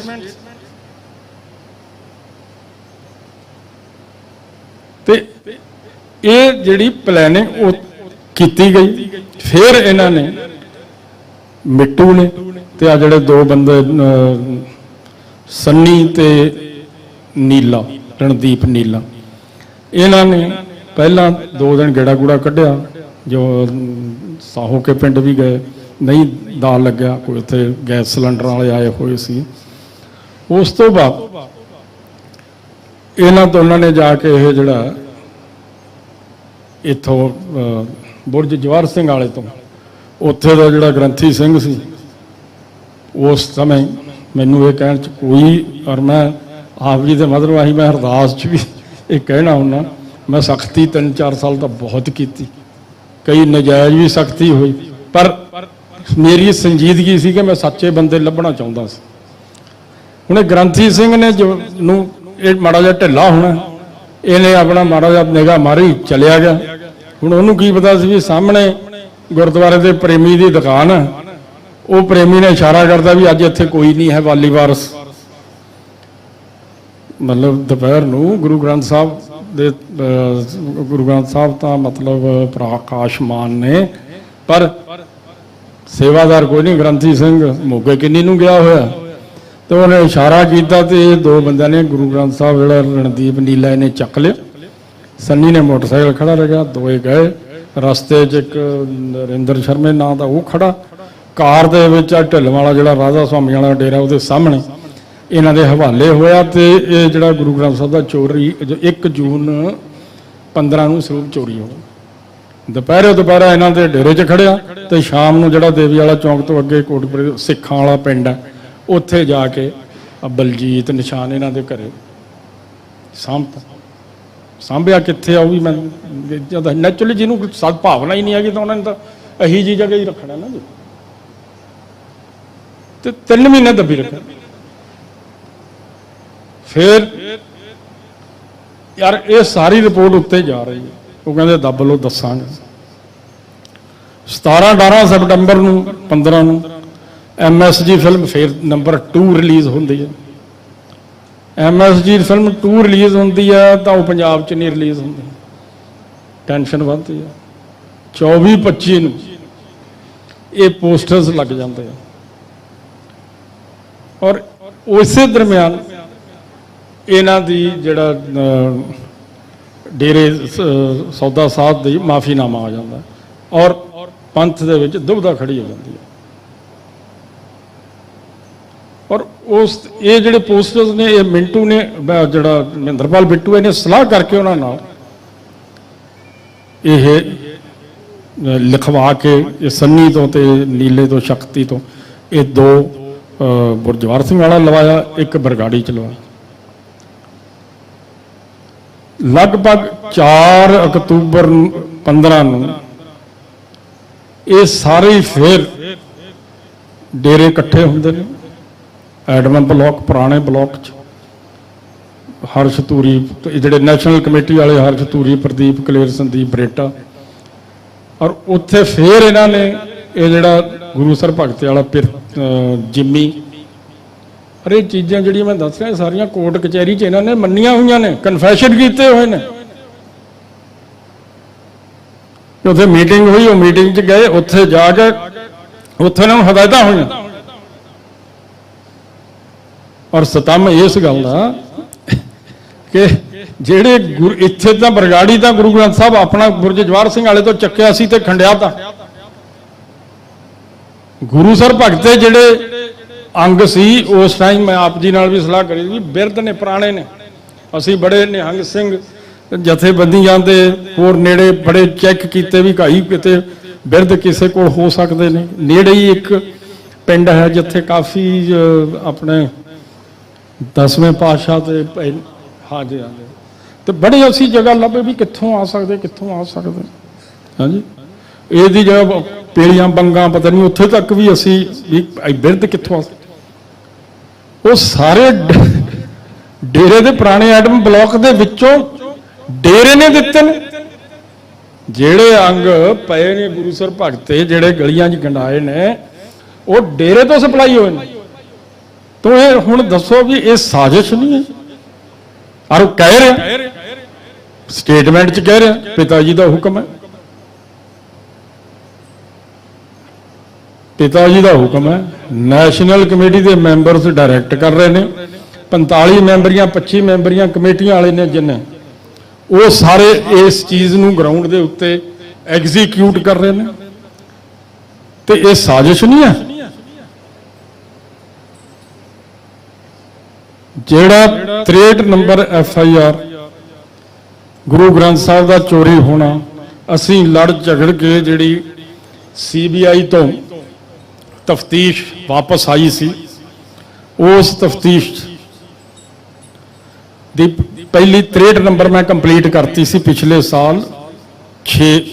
ਤੇ ਇਹ ਜਿਹੜੀ ਪਲੈਨਿੰਗ ਉਹ ਕੀਤੀ ਗਈ। ਫਿਰ ਇਹਨਾਂ ਨੇ ਮਿੱਟੂ ਨੇ ਤੇ ਆ ਜਿਹੜੇ ਦੋ ਬੰਦੇ ਸੰਨੀ ਤੇ ਨੀਲਾ, ਰਣਦੀਪ ਨੀਲਾ, ਇਹਨਾਂ ਨੇ ਪਹਿਲਾਂ 2 ਦਿਨ ਗੇੜਾ ਗੂੜਾ ਕੱਢਿਆ, ਜੋ ਸਾਹੋ ਕੇ ਪਿੰਡ ਵੀ ਗਏ, ਨਹੀਂ ਦਾ ਲੱਗਿਆ, ਕੋਈ ਉੱਥੇ ਗੈਸ ਸਿਲੰਡਰ ਵਾਲੇ ਆਏ ਹੋਏ ਸੀ। ਉਸ ਤੋਂ ਬਾਅਦ ਇਹਨਾਂ ਤੋਂ ਉਹਨਾਂ ਨੇ ਜਾ ਕੇ ਇਹ ਜਿਹੜਾ ਇੱਥੋਂ ਬੁਰਜ ਜਵਾਹਰ ਸਿੰਘ ਵਾਲੇ ਤੋਂ ਉੱਥੇ ਦਾ ਜਿਹੜਾ ਗ੍ਰੰਥੀ ਸਿੰਘ ਸੀ, ਉਸ ਸਮੇਂ ਮੈਨੂੰ ਇਹ ਕਹਿਣ 'ਚ ਕੋਈ, ਔਰ ਮੈਂ ਆਪ ਜੀ ਦੇ ਮਤਲਬ ਆਹੀ ਮੈਂ ਅਰਦਾਸ 'ਚ ਵੀ ਇਹ ਕਹਿਣਾ ਹੁੰਦਾ, ਮੈਂ ਸਖਤੀ 3-4 ਸਾਲ ਤਾਂ ਬਹੁਤ ਕੀਤੀ, ਕਈ ਨਜਾਇਜ਼ ਵੀ ਸਖਤੀ ਹੋਈ, ਪਰ ਮੇਰੀ ਸੰਜੀਦਗੀ ਸੀ ਕਿ ਮੈਂ ਸੱਚੇ ਬੰਦੇ ਲੱਭਣਾ ਚਾਹੁੰਦਾ ਸੀ। ਹੁਣ ਇਹ ਗ੍ਰੰਥੀ ਸਿੰਘ ਨੇ ਜੋ ਨੂੰ ਇਹ ਮਾੜਾ ਜਿਹਾ ਢਿੱਲਾ ਹੋਣਾ, ਇਹਨੇ ਆਪਣਾ ਮਾੜਾ ਜਿਹਾ ਨਿਗਾਹ ਮਾਰੀ, ਚਲਿਆ ਗਿਆ। ਹੁਣ ਉਹਨੂੰ ਕੀ ਪਤਾ ਸੀ ਵੀ ਸਾਹਮਣੇ ਗੁਰਦੁਆਰੇ ਦੇ ਪ੍ਰੇਮੀ ਦੀ ਦੁਕਾਨ ਹੈ, ਉਹ ਪ੍ਰੇਮੀ ਨੇ ਇਸ਼ਾਰਾ ਕਰਦਾ ਵੀ ਅੱਜ ਇੱਥੇ ਕੋਈ ਨਹੀਂ ਹੈ ਵਾਲੀ ਵਾਰਸ। ਮਤਲਬ ਦੁਪਹਿਰ ਨੂੰ ਗੁਰੂ ਗ੍ਰੰਥ ਸਾਹਿਬ ਦੇ ਗੁਰੂ ਗ੍ਰੰਥ ਸਾਹਿਬ ਤਾਂ ਮਤਲਬ ਪ੍ਰਕਾਸ਼ਮਾਨ ਨੇ, ਪਰ ਸੇਵਾਦਾਰ ਕੋਈ ਨਹੀਂ। ਗ੍ਰੰਥੀ ਸਿੰਘ ਮੋਗੇ ਕਿੰਨੀ ਨੂੰ ਗਿਆ ਹੋਇਆ, ਤੇ ਉਹਨੇ ਇਸ਼ਾਰਾ ਕੀਤਾ ਤੇ ਇਹ 2 ਬੰਦਿਆਂ ਨੇ ਗੁਰੂ ਗ੍ਰੰਥ ਸਾਹਿਬ ਜਿਹੜਾ ਰਣਦੀਪ ਨੀਲਾ ਇਹਨੇ ਚੱਕ ਲਿਆ। ਸੰਨੀ ਨੇ ਮੋਟਰਸਾਈਕਲ ਖੜਾ ਰੱਖਿਆ, 2 ਗਏ। ਰਸਤੇ 'ਚ ਇੱਕ ਨਰਿੰਦਰ ਸ਼ਰਮੇ ਨਾਂ ਦਾ ਉਹ ਖੜਾ, ਕਾਰ ਦੇ ਵਿੱਚ ਆ ਢਿੱਲ ਵਾਲਾ ਜਿਹੜਾ ਰਾਧਾ ਸੁਆਮੀ ਵਾਲਾ ਡੇਰਾ ਉਹਦੇ ਸਾਹਮਣੇ ਇਹਨਾਂ ਦੇ ਹਵਾਲੇ ਹੋਇਆ। ਤੇ ਇਹ ਜਿਹੜਾ ਗੁਰੂ ਗ੍ਰੰਥ ਸਾਹਿਬ ਦਾ ਚੋਰੀ 1 ਜੂਨ 15 ਨੂੰ ਸਰੂਪ ਚੋਰੀ ਹੋ ਗਿਆ। ਦੁਪਹਿਰਾ ਇਹਨਾਂ ਦੇ ਡੇਰੇ 'ਚ ਖੜਿਆ, ਤੇ ਸ਼ਾਮ ਨੂੰ ਜਿਹੜਾ ਦੇਵੀ ਵਾਲਾ ਚੌਂਕ ਤੋਂ ਅੱਗੇ ਕੋਟਪੁਰੇ ਸਿੱਖਾਂ ਵਾਲਾ ਪਿੰਡ ਹੈ, ਉੱਥੇ ਜਾ ਕੇ ਬਲਜੀਤ ਨਿਸ਼ਾਨ ਇਹਨਾਂ ਦੇ ਘਰੇ ਸਾਂਭਿਆ। ਕਿੱਥੇ ਆ ਉਹ ਵੀ ਮੈਂ ਨੈਚੁਰਲੀ ਜਿਹਨੂੰ ਸਦ ਭਾਵਨਾ ਹੀ ਨਹੀਂ ਹੈਗੀ ਤਾਂ ਉਹਨਾਂ ਨੇ ਤਾਂ ਇਹੀ ਜੀ ਜਗ੍ਹਾ ਹੀ ਰੱਖਣਾ ਨਾ ਜੀ। ਤੇ 3 ਮਹੀਨੇ ਦੱਬੀ ਰੱਖਿਆ। ਫਿਰ ਯਾਰ ਇਹ ਸਾਰੀ ਰਿਪੋਰਟ ਉੱਤੇ ਜਾ ਰਹੀ ਹੈ, ਉਹ ਕਹਿੰਦੇ ਦੱਬ ਲਓ ਦੱਸਾਂਗੇ। 17-18 ਸਤੰਬਰ ਨੂੰ 15 ਨੂੰ MSG ਫਿਲਮ ਫਿਰ ਨੰਬਰ 2 ਰਿਲੀਜ਼ ਹੁੰਦੀ ਹੈ। MSG ਫਿਲਮ 2 ਰਿਲੀਜ਼ ਹੁੰਦੀ ਹੈ ਤਾਂ ਉਹ ਪੰਜਾਬ 'ਚ ਨਹੀਂ ਰਿਲੀਜ਼ ਹੁੰਦੀ, ਟੈਨਸ਼ਨ ਵੱਧਦੀ ਹੈ। 24-25 ਨੂੰ ਇਹ ਪੋਸਟਰਸ ਲੱਗ ਜਾਂਦੇ ਆ, ਔਰ ਉਸੇ ਦਰਮਿਆਨ ਇਹਨਾਂ ਦੀ ਜਿਹੜਾ ਡੇਰੇ ਸੌਦਾ ਸਾਹਿਬ ਦੀ ਮਾਫੀਨਾਮਾ ਆ ਜਾਂਦਾ, ਔਰ ਪੰਥ ਦੇ ਵਿੱਚ ਦੁਬਿਧਾ ਖੜੀ ਹੋ ਜਾਂਦੀ ਹੈ। ਔਰ ਇਹ ਜਿਹੜੇ ਪੋਸਟਰਸ ਨੇ, ਇਹ ਮਿੰਟੂ ਨੇ ਜਿਹੜਾ ਮਹਿੰਦਰਪਾਲ ਬਿੱਟੂ ਇਹਨੇ ਸਲਾਹ ਕਰਕੇ ਉਹਨਾਂ ਨਾਲ ਇਹ ਲਿਖਵਾ ਕੇ ਇਹ ਸੰਨੀ ਤੋਂ ਤੇ ਨੀਲੇ ਤੋਂ ਸ਼ਕਤੀ ਤੋਂ ਇਹ 2 ਗੁਰਜਵਾਰ ਸਿੰਘ ਵਾਲਾ ਲਵਾਇਆ, 1 ਬਰਗਾੜੀ ਚ ਲਵਾਇਆ। ਲਗਭਗ 4 ਅਕਤੂਬਰ 15 ਨੂੰ ਇਹ ਸਾਰੇ ਫਿਰ ਡੇਰੇ ਇਕੱਠੇ ਹੁੰਦੇ ਨੇ ਐਡਮਨ ਬਲਾਕ, ਪੁਰਾਣੇ ਬਲਾਕ 'ਚ। ਹਰਸ਼ ਧੂਰੀ ਜਿਹੜੇ ਨੈਸ਼ਨਲ ਕਮੇਟੀ ਵਾਲੇ, ਹਰਸ਼ ਧੂਰੀ, ਪ੍ਰਦੀਪ ਕਲੇਰ, ਸੰਦੀਪ ਬਰੇਟਾ, ਔਰ ਉੱਥੇ ਫਿਰ ਇਹਨਾਂ ਨੇ ਇਹ ਜਿਹੜਾ ਗੁਰੂਸਰ ਭਗਤ ਵਾਲਾ ਜਿੰਮੀ, ਅਰੇ ਚੀਜ਼ਾਂ ਜਿਹੜੀਆਂ ਮੈਂ ਦੱਸ ਰਿਹਾ ਸਾਰੀਆਂ ਕੋਰਟ ਕਚਹਿਰੀ 'ਚ ਇਹਨਾਂ ਨੇ ਮੰਨੀਆਂ ਹੋਈਆਂ ਨੇ, ਕਨਫੈਸ਼ਨ ਕੀਤੇ ਹੋਏ ਨੇ। ਉੱਥੇ ਮੀਟਿੰਗ ਹੋਈ, ਉਹ ਮੀਟਿੰਗ 'ਚ ਗਏ, ਉੱਥੇ ਜਾ ਕੇ ਉੱਥੇ ਇਹਨਾਂ ਨੂੰ ਹਦਾਇਤਾਂ ਹੋਈਆਂ। ਔਰ ਸਤੰਮ ਇਸ ਗੱਲ ਦਾ ਕਿ ਜਿਹੜੇ ਇੱਥੇ ਤਾਂ ਬਰਗਾੜੀ ਤਾਂ ਗੁਰੂ ਗ੍ਰੰਥ ਸਾਹਿਬ ਆਪਣਾ ਬੁਰਜ ਜਵਾਹਰ ਸਿੰਘ ਵਾਲੇ ਤੋਂ ਚੱਕਿਆ ਸੀ ਤੇ ਖੰਡਿਆ ਤਾਂ ਗੁਰੂਸਰ ਭਗਤ ਦੇ ਜਿਹੜੇ ਅੰਗ ਸੀ, ਉਸ ਟਾਈਮ ਮੈਂ ਆਪ ਜੀ ਨਾਲ ਵੀ ਸਲਾਹ ਕਰੀ ਵੀ ਬਿਰਧ ਨੇ, ਪੁਰਾਣੇ ਨੇ। ਅਸੀਂ ਬੜੇ ਨਿਹੰਗ ਸਿੰਘ ਜਥੇਬੰਦੀਆਂ ਦੇ ਹੋਰ ਨੇੜੇ ਬੜੇ ਚੈੱਕ ਕੀਤੇ ਵੀ ਭਾਈ ਕਿਤੇ ਬਿਰਧ ਕਿਸੇ ਕੋਲ ਹੋ ਸਕਦੇ ਨੇ। ਨੇੜੇ ਹੀ ਇੱਕ ਪਿੰਡ ਹੈ ਜਿੱਥੇ ਕਾਫੀ ਆਪਣੇ 10ਵੇਂ ਪਾਤਸ਼ਾਹ ਤੇ ਹਾਂਜੀ ਤੇ ਬੜੀ ਅਸੀਂ ਜਗ੍ਹਾ ਲੱਭੇ ਵੀ ਕਿੱਥੋਂ ਆ ਸਕਦੇ ਹਾਂਜੀ। ਇਹਦੀ ਜਗ੍ਹਾ ਪੇੜੀਆਂ ਬੰਗਾਂ ਪਤਾ ਨਹੀਂ, ਉੱਥੇ ਤੱਕ ਵੀ ਅਸੀਂ ਵੀ ਬਿਰਧ ਕਿੱਥੋਂ ਆ। ਉਹ ਸਾਰੇ ਡੇਰੇ ਦੇ ਪੁਰਾਣੇ ਐਡਮ ਬਲਾਕ ਦੇ ਵਿੱਚੋਂ ਡੇਰੇ ਨੇ ਦਿੱਤੇ ਨੇ। ਜਿਹੜੇ ਅੰਗ ਪਏ ਨੇ ਗੁਰੂਸਰ ਭਗਤ ਤੇ ਜਿਹੜੇ ਗਲੀਆਂ 'ਚ ਗੰਡਾਏ ਨੇ, ਉਹ ਡੇਰੇ ਤੋਂ ਸਪਲਾਈ ਹੋਏ ਨੇ। ਤੋ ਇਹ ਹੁਣ ਦੱਸੋ ਵੀ ਇਹ ਸਾਜ਼ਿਸ਼ ਨਹੀਂ ਹੈ? ਔਰ ਕਹਿ ਰਿਹਾ ਸਟੇਟਮੈਂਟ 'ਚ ਕਹਿ ਰਿਹਾ ਪਿਤਾ ਜੀ ਦਾ ਹੁਕਮ ਹੈ, पिता जी का हुक्म है, नैशनल कमेटी के मैंबरस डायरैक्ट कर रहे हैं, 45 मैंबरियां 25 मैंबरियां कमेटियां वाले ने जिन्हें वो सारे इस चीज़ नूं ग्राउंड के उत्ते एग्जीक्यूट कर रहे हैं। तो ये साजिश नहीं है? ਜਿਹੜਾ 63 नंबर FIR गुरु ग्रंथ साहब का चोरी होना, असी लड़ झगड़ के जिहड़ी CBI तो तफ्तीश वापस आई सी, उस तफ्तीश दी पहली 63 नंबर मैं कंप्लीट करती सी पिछले साल 6।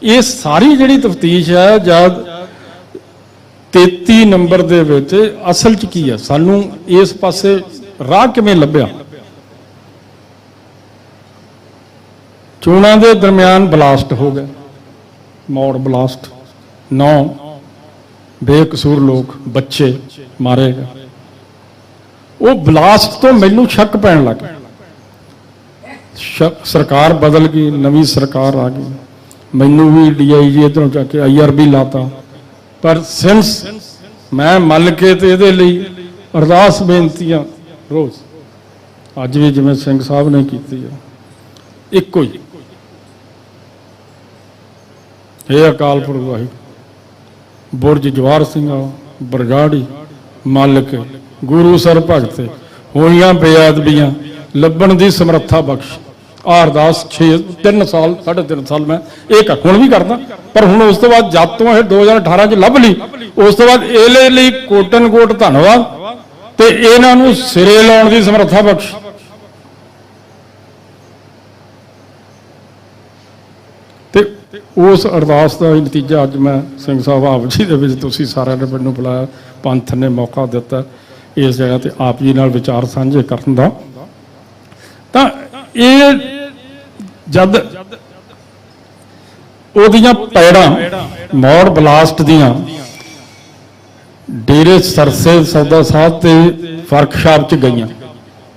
ये सारी जिहड़ी तफ्तीश है जद 33 नंबर दे विच असल च की है, सानू इस पासे राह किवें लभ्या। चोणां दे दरम्यान ब्लास्ट हो गया, मौड़ ब्लास्ट, 9 बेकसूर लोग बच्चे मारे गए। वो ब्लास्ट तो मैनू शक पैण लग गया। सरकार बदल गई, नवी सरकार आ गई, मैनू भी DIG इधरों जाके IRB लाता, पर सिंस मैं मल के तो ये लई अरदास बेनतियां रोज़ अज भी जिवें सिंह साहब ने की है, एको ही हे अकाल पुरख वाहिगुरू, बुरज जवाहर सिंह बरगाड़ी मालिक गुरु सर भगत होइयां बेअदबियां लभण की समर्था बख्श। अरदास 3 साल 3.5 साल मैं एक हुण भी करदा, पर हुण उस तो बाद जब तो 2018 च लभ ली, उस तो बाद इहदे लई कोटन कोट धन्नवाद ते इन्हां नूं सिरे लाउण की समर्था बख्श। ते उस अरदास का नतीजा अज मैं सिंह साहब आप जी दे विच तुसीं सारिआं ने मैनूं बुलाया, पंथ ने मौका दिता इस जगह ते आप जी नाल विचार साझे करन दा। तां ये जद ओहदियां पैड़ां मौड़ ब्लास्ट दियां डेरे सरसे सौदा साहब ते वर्कशाप च गईयां,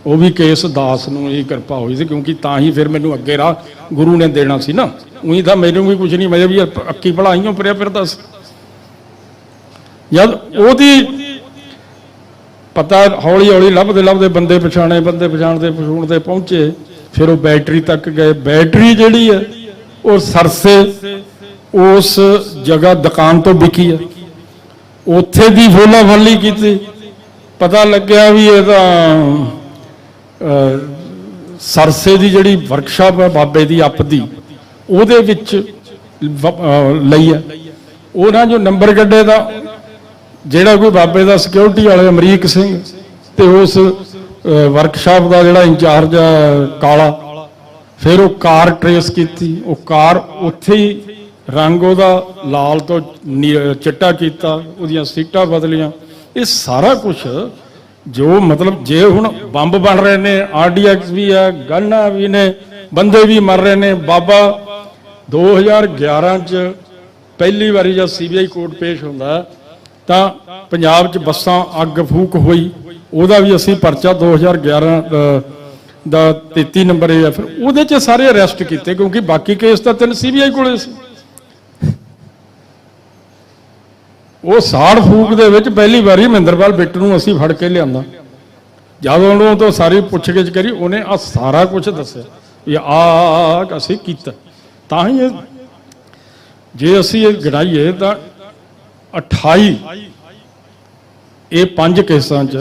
वो भी केस दास नूं ही कृपा हुई सी, क्योंकि तां ही फिर मैनूं अगे राह गुरु ने देना सी ना, उही तां मैनूं भी कुछ नहीं, मैं भी अक्की भलाइयों फिरदा सी। जद ओहदी पता हौली हौली लभदे लभदे बंदे पछाणदे पहुंचे, फिर वो बैटरी तक गए। बैटरी जिहड़ी है वो सरसे उस जगह दुकान तो बिकी है, उत्थे दी फोला फली की, पता लग्या भी ये सरसे की जिहड़ी वर्कशाप है बाबे की अप दी, ਉਹਦੇ ਵਿੱਚ ਲਈ ਹੈ। ਉਹਨਾਂ जो नंबर ਕੱਢੇ ਦਾ ਜਿਹੜਾ ਕੋਈ ਬਾਬੇ ਦਾ ਸਿਕਿਉਰਿਟੀ ਵਾਲੇ ਅਮਰੀਕ ਸਿੰਘ ਤੇ ਉਸ ਵਰਕਸ਼ਾਪ ਦਾ ਜਿਹੜਾ ਇੰਚਾਰਜ ਕਾਲਾ, ਫਿਰ ਉਹ ਕਾਰ ਟਰੇਸ ਕੀਤੀ, ਉਹ ਕਾਰ ਉੱਥੇ ਹੀ रंग ਉਹਦਾ लाल तो चिट्टा किया, ਉਹਦੀਆਂ सीटां बदलियां। ये सारा कुछ जो मतलब जे हुण बंब बन रहे ने, RDX भी है, गन्ना भी ने, बंदे भी मर रहे ने। बाबा 2011 च पहली बारी जब CBI कोर्ट पेश होंदा तां पंजाब च बसां अग फूक हुई, ਉਹਦਾ भी असीं परचा 2011 ਦਾ 33 नंबर है, फिर ਉਹਦੇ च सारे अरेस्ट किए, क्योंकि बाकी केस तो 3 CBI ਕੋਲੇ ਸੀ। वो साड़ फूक दे विच पहली बारी महेंद्रपाल बिट्ट नूं असीं फड़ के लिआंदा, जद उन्होंने तो सारी पुछगिछ करी, उन्हें आ सारा कुछ दस्सिया भी आ असीं कीता। तां ही जे असीं गिणाईए तां 28 ये 5 केसां च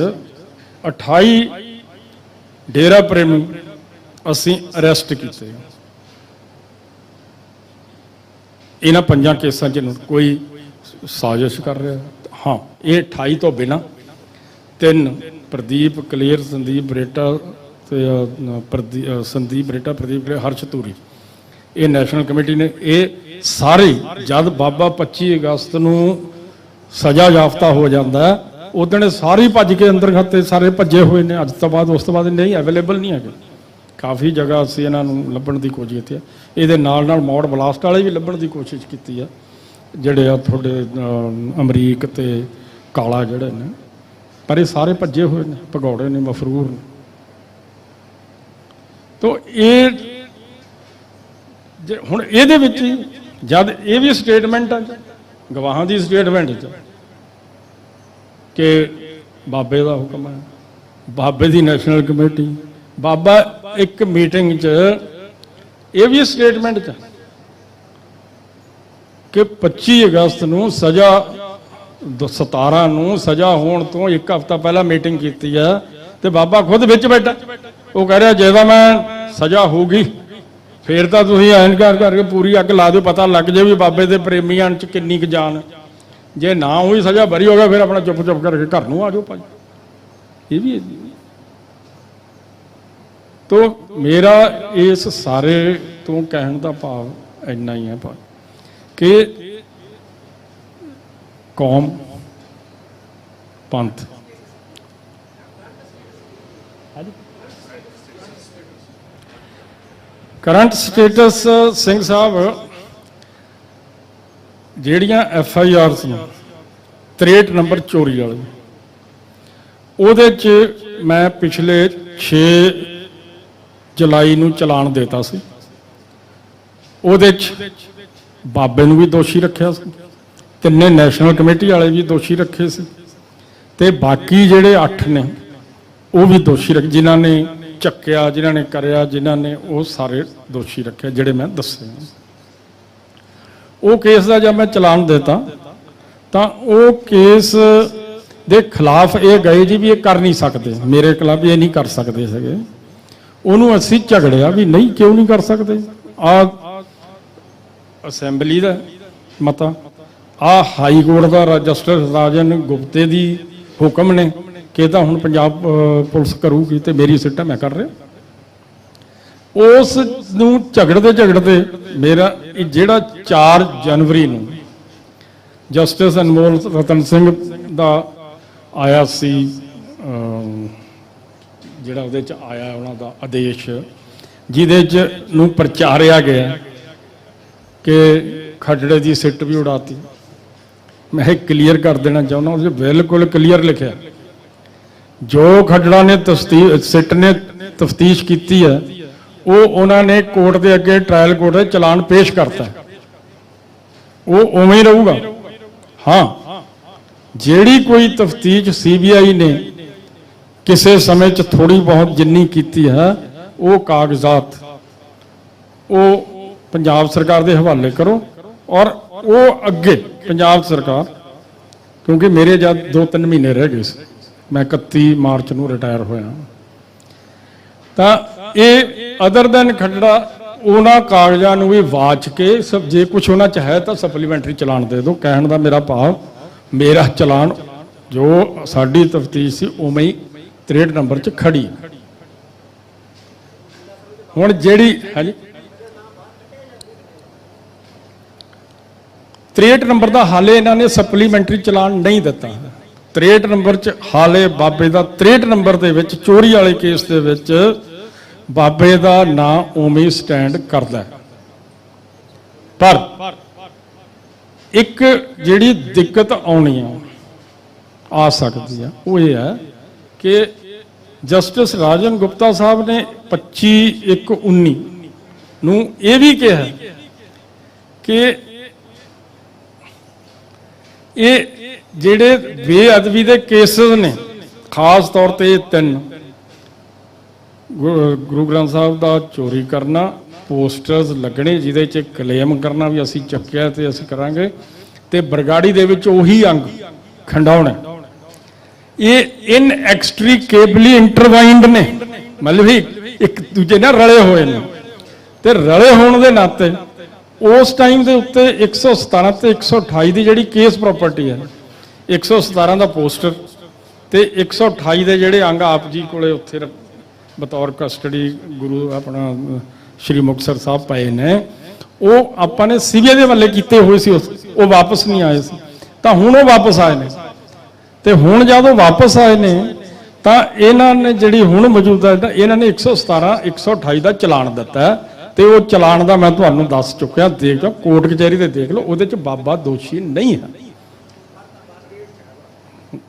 28 डेरा प्रेमी असीं अरेस्ट कीते। इन्हां 5 केसां च कोई साजिश कर रहा। हाँ, ये 28 तो बिना 3 प्रदीप कलेर, संदीप बरेटा, संदीप बरेटा, प्रदीप कलेर, हर्ष धूरी, ये नैशनल कमेटी ने ये सारे जब बाबा 25 अगस्त नूं सजा याफ्ता हो जाता है, उदण सारे भज के अंदर खाते सारे भजे हुए ने। अज तो बाद उस तो बाद नहीं अवेलेबल नहीं है, काफ़ी जगह असीं इन्हां नूं लभण दी कोशिश की है। ये नाल मौड़ ब्लास्ट वाले भी लभण की कोशिश की है, ਜਿਹੜੇ ਆ ਤੁਹਾਡੇ ਅਮਰੀਕ ਤੇ ਕਾਲਾ ਜਿਹੜੇ ਨੇ, ਪਰ ਇਹ ਸਾਰੇ ਭੱਜੇ ਹੋਏ ਨੇ, ਭਗੌੜੇ ਨੇ, ਮਫਰੂਰ ਨੇ। ਤੋ ਇਹ ਜੇ ਹੁਣ ਇਹਦੇ ਵਿੱਚ ਜਦ ਇਹ ਵੀ ਸਟੇਟਮੈਂਟ ਆ, ਗਵਾਹਾਂ ਦੀ ਸਟੇਟਮੈਂਟ 'ਚ कि बाबे का हुक्म है, बाबे की नैशनल कमेटी, बाबा एक मीटिंग च ये भी स्टेटमेंट च कि 25 अगस्त नूं सज़ा 17 नूं सज़ा होने तो एक हफ्ता पहला मीटिंग की है, तो बाबा खुद विच बैठा, वो कह रहा जे मैं सज़ा होगी फिर तो तुसीं ऐन करके पूरी अग ला दो, पता लग जाए भी बाबे के प्रेमियां च किन्नी क जान, जे ना हुई सज़ा बरी हो गया फिर अपना चुप चुप करके घर नूं आ जाओ भाई। ये भी है जी। तो मेरा इस सारे तो कहने का भाव इन्ना ही है कि कौम पंथ करंट स्टेटस सिंह साहब ਜਿਹੜੀਆਂ FIRs ਨੇ 63 ਨੰਬਰ ਚੋਰੀ ਵਾਲੀ, ਉਹਦੇ 'ਚ ਮੈਂ ਪਿਛਲੇ 6 ਜੁਲਾਈ ਨੂੰ ਚਲਾਨ ਦੇਤਾ ਸੀ। ਉਹਦੇ 'ਚ ਬਾਬੇ ਨੂੰ ਵੀ ਦੋਸ਼ੀ ਰੱਖਿਆ ਸੀ, ਤਿੰਨੇ ਨੈਸ਼ਨਲ ਕਮੇਟੀ ਵਾਲੇ ਵੀ ਦੋਸ਼ੀ ਰੱਖੇ ਸੀ, ਤੇ ਬਾਕੀ ਜਿਹੜੇ 8 ਨੇ ਉਹ ਵੀ ਦੋਸ਼ੀ ਰੱਖ, ਜਿਨ੍ਹਾਂ ਨੇ ਚੱਕਿਆ, ਜਿਨ੍ਹਾਂ ਨੇ ਕਰਿਆ, ਜਿਨ੍ਹਾਂ ਨੇ, ਉਹ ਸਾਰੇ ਦੋਸ਼ੀ ਰੱਖੇ ਜਿਹੜੇ ਮੈਂ ਦੱਸੇ। ਉਹ ਕੇਸ ਦਾ ਜਦ ਮੈਂ ਚਲਾਨ ਦਿੱਤਾ ਤਾਂ ਉਹ ਕੇਸ ਦੇ ਖਿਲਾਫ ਇਹ ਗਏ ਜੀ ਵੀ ਇਹ ਕਰ ਨਹੀਂ ਸਕਦੇ, ਮੇਰੇ ਖਿਲਾਫ ਇਹ ਨਹੀਂ ਕਰ ਸਕਦੇ ਸੀਗੇ। ਉਹਨੂੰ ਅਸੀਂ ਝਗੜਿਆ ਵੀ ਨਹੀਂ, ਕਿਉਂ ਨਹੀਂ ਕਰ ਸਕਦੇ, ਆ ਅਸੈਂਬਲੀ ਦਾ ਮਤਾ, ਆ ਹਾਈ ਕੋਰਟ ਦਾ ਜਸਟਿਸ ਰਾਜਨ ਗੁਪਤੇ ਦੀ ਹੁਕਮ ਨੇ ਕਿ ਤਾਂ ਹੁਣ ਪੰਜਾਬ ਪੁਲਿਸ ਕਰੂਗੀ ਤੇ ਮੇਰੀ ਸਿੱਟਾ ਮੈਂ ਕਰ ਰਿਹਾ। ਉਸ ਨੂੰ ਝਗੜਦੇ ਮੇਰਾ ਜਿਹੜਾ 4 ਜਨਵਰੀ ਨੂੰ ਜਸਟਿਸ ਅਨਮੋਲ ਰਤਨ ਸਿੰਘ ਦਾ ਆਇਆ ਸੀ, ਜਿਹੜਾ ਉਹਦੇ 'ਚ ਆਇਆ ਉਹਨਾਂ ਦਾ ਆਦੇਸ਼, ਜਿਹਦੇ 'ਚ ਨੂੰ ਪ੍ਰਚਾਰਿਆ ਗਿਆ ਕਿ ਖੱਟੜੇ ਦੀ ਸਿੱਟ ਵੀ ਉਡਾਤੀ। ਮੈਂ ਇਹ ਕਲੀਅਰ ਕਰ ਦੇਣਾ ਚਾਹੁੰਦਾ, ਉਹਦੇ ਬਿਲਕੁਲ ਕਲੀਅਰ ਲਿਖਿਆ, ਜੋ ਖੱਟੜਾ ਨੇ ਸਿੱਟ ਨੇ ਤਫਤੀਸ਼ ਕੀਤੀ ਹੈ ਉਹ ਉਹਨਾਂ ਨੇ ਕੋਰਟ ਦੇ ਅੱਗੇ ਟ੍ਰਾਇਲ ਕੋਰਟ ਦੇ ਚਲਾਨ ਪੇਸ਼ ਕਰਤਾ, ਉਹ ਉਵੇਂ ਹੀ ਰਹੂਗਾ। ਹਾਂ, ਜਿਹੜੀ ਕੋਈ ਤਫਤੀਸ਼ CBI ਨੇ ਕਿਸੇ ਸਮੇਂ 'ਚ ਥੋੜੀ ਬਹੁਤ ਜਿੰਨੀ ਕੀਤੀ ਹੈ, ਉਹ ਕਾਗਜ਼ਾਤ ਉਹ ਪੰਜਾਬ ਸਰਕਾਰ ਦੇ ਹਵਾਲੇ ਕਰੋ, ਔਰ ਉਹ ਅੱਗੇ ਪੰਜਾਬ ਸਰਕਾਰ, ਕਿਉਂਕਿ ਮੇਰੇ ਜਦ 2-3 ਮਹੀਨੇ ਰਹਿ ਗਏ ਸੀ, ਮੈਂ 31 ਮਾਰਚ ਨੂੰ ਰਿਟਾਇਰ ਹੋਇਆ, ਤਾਂ ਇਹ ਅਦਰ ਦੈਨ ਖੱਟੜਾ ਉਹਨਾਂ ਕਾਗਜ਼ਾਂ ਨੂੰ ਵੀ ਵਾਚ ਕੇ ਸਭ, ਜੇ ਕੁਛ ਉਹਨਾਂ 'ਚ ਹੈ ਤਾਂ ਸਪਲੀਮੈਂਟਰੀ ਚਲਾਨ ਦੇ ਦਿਓ। ਕਹਿਣ ਦਾ ਮੇਰਾ ਭਾਵ, ਮੇਰਾ ਚਲਾਨ ਜੋ ਸਾਡੀ ਤਫਤੀਸ਼ ਸੀ ਉਵੇਂ ਹੀ 63 ਨੰਬਰ 'ਚ ਖੜੀ। ਹੁਣ ਜਿਹੜੀ ਹਾਂਜੀ 63 ਨੰਬਰ ਦਾ ਹਾਲੇ ਇਹਨਾਂ ਨੇ ਸਪਲੀਮੈਂਟਰੀ ਚਲਾਨ ਨਹੀਂ ਦਿੱਤਾ। 63 ਨੰਬਰ 'ਚ ਹਾਲੇ ਬਾਬੇ ਦਾ 63 ਨੰਬਰ ਦੇ ਵਿੱਚ ਚੋਰੀ ਵਾਲੇ ਕੇਸ ਦੇ ਵਿੱਚ ਬਾਬੇ ਦਾ ਨਾਂ ਉਵੇਂ ਸਟੈਂਡ ਕਰਦਾ। ਪਰ ਇੱਕ ਜਿਹੜੀ ਦਿੱਕਤ ਆਉਣੀ ਆ ਸਕਦੀ ਆ, ਉਹ ਇਹ ਹੈ ਕਿ ਜਸਟਿਸ ਰਾਜਨ ਗੁਪਤਾ ਸਾਹਿਬ ਨੇ 25/1/19 ਨੂੰ ਇਹ ਵੀ ਕਿਹਾ ਕਿ ਇਹ ਜਿਹੜੇ ਬੇਅਦਬੀ ਦੇ ਕੇਸਿਸ ਨੇ, ਖਾਸ ਤੌਰ ਤੇ 3 ਗੁਰੂ ਗ੍ਰੰਥ ਸਾਹਿਬ ਦਾ ਚੋਰੀ ਕਰਨਾ, ਪੋਸਟਰਸ ਲੱਗਣੇ ਜਿਹਦੇ 'ਚ ਕਲੇਮ ਕਰਨਾ ਵੀ ਅਸੀਂ ਚੱਕਿਆ ਤੇ ਅਸੀਂ ਕਰਾਂਗੇ, ਤੇ ਬਰਗਾੜੀ ਦੇ ਵਿੱਚ ਉਹੀ ਅੰਗ ਖੰਡਾਉਣਾ, ਇਹ ਇਨਐਕਸਟ੍ਰੀਕੇਬਲੀ ਇੰਟਰਵਾਈਨਡ ਨੇ, ਮਤਲਬ ਵੀ ਇੱਕ ਦੂਜੇ ਨਾਲ ਰਲੇ ਹੋਏ ਨੇ, ਤੇ ਰਲੇ ਹੋਣ ਦੇ ਨਾਤੇ ਉਸ ਟਾਈਮ ਦੇ ਉੱਤੇ 117 ਤੇ 128 ਦੀ ਜਿਹੜੀ ਕੇਸ ਪ੍ਰਾਪਰਟੀ ਹੈ, 117 ਦਾ ਪੋਸਟਰ ਤੇ 128 ਦੇ ਜਿਹੜੇ ਅੰਗ ਆਪ ਜੀ ਕੋਲੇ ਉੱਥੇ ਬਤੌਰ ਕਸਟਡੀ ਗੁਰੂ ਆਪਣਾ ਸ਼੍ਰੀ ਮੁਕਤਸਰ ਸਾਹਿਬ ਪਏ ਨੇ, ਉਹ ਆਪਾਂ ਨੇ CBI ਦੇ ਵੱਲੇ ਕੀਤੇ ਹੋਏ ਸੀ, ਉਹ ਵਾਪਸ ਨਹੀਂ ਆਏ ਸੀ, ਤਾਂ ਹੁਣ ਉਹ ਵਾਪਸ ਆਏ ਨੇ। ਤੇ ਹੁਣ ਜਦੋਂ ਵਾਪਸ ਆਏ ਨੇ ਤਾਂ ਇਹਨਾਂ ਨੇ ਜਿਹੜੀ ਹੁਣ ਮੌਜੂਦਾ ਇਹਨਾਂ ਨੇ 117 128 ਦਾ ਚਲਾਨ ਦਿੱਤਾ, ਤੇ ਉਹ ਚਲਾਨ ਦਾ ਮੈਂ ਤੁਹਾਨੂੰ ਦੱਸ ਚੁੱਕਿਆ, ਦੇਖ ਲਓ ਕੋਰਟ ਕਚਹਿਰੀ ਤੇ ਦੇਖ ਲਓ, ਉਹਦੇ 'ਚ ਬਾਬਾ ਦੋਸ਼ੀ ਨਹੀਂ ਹੈ।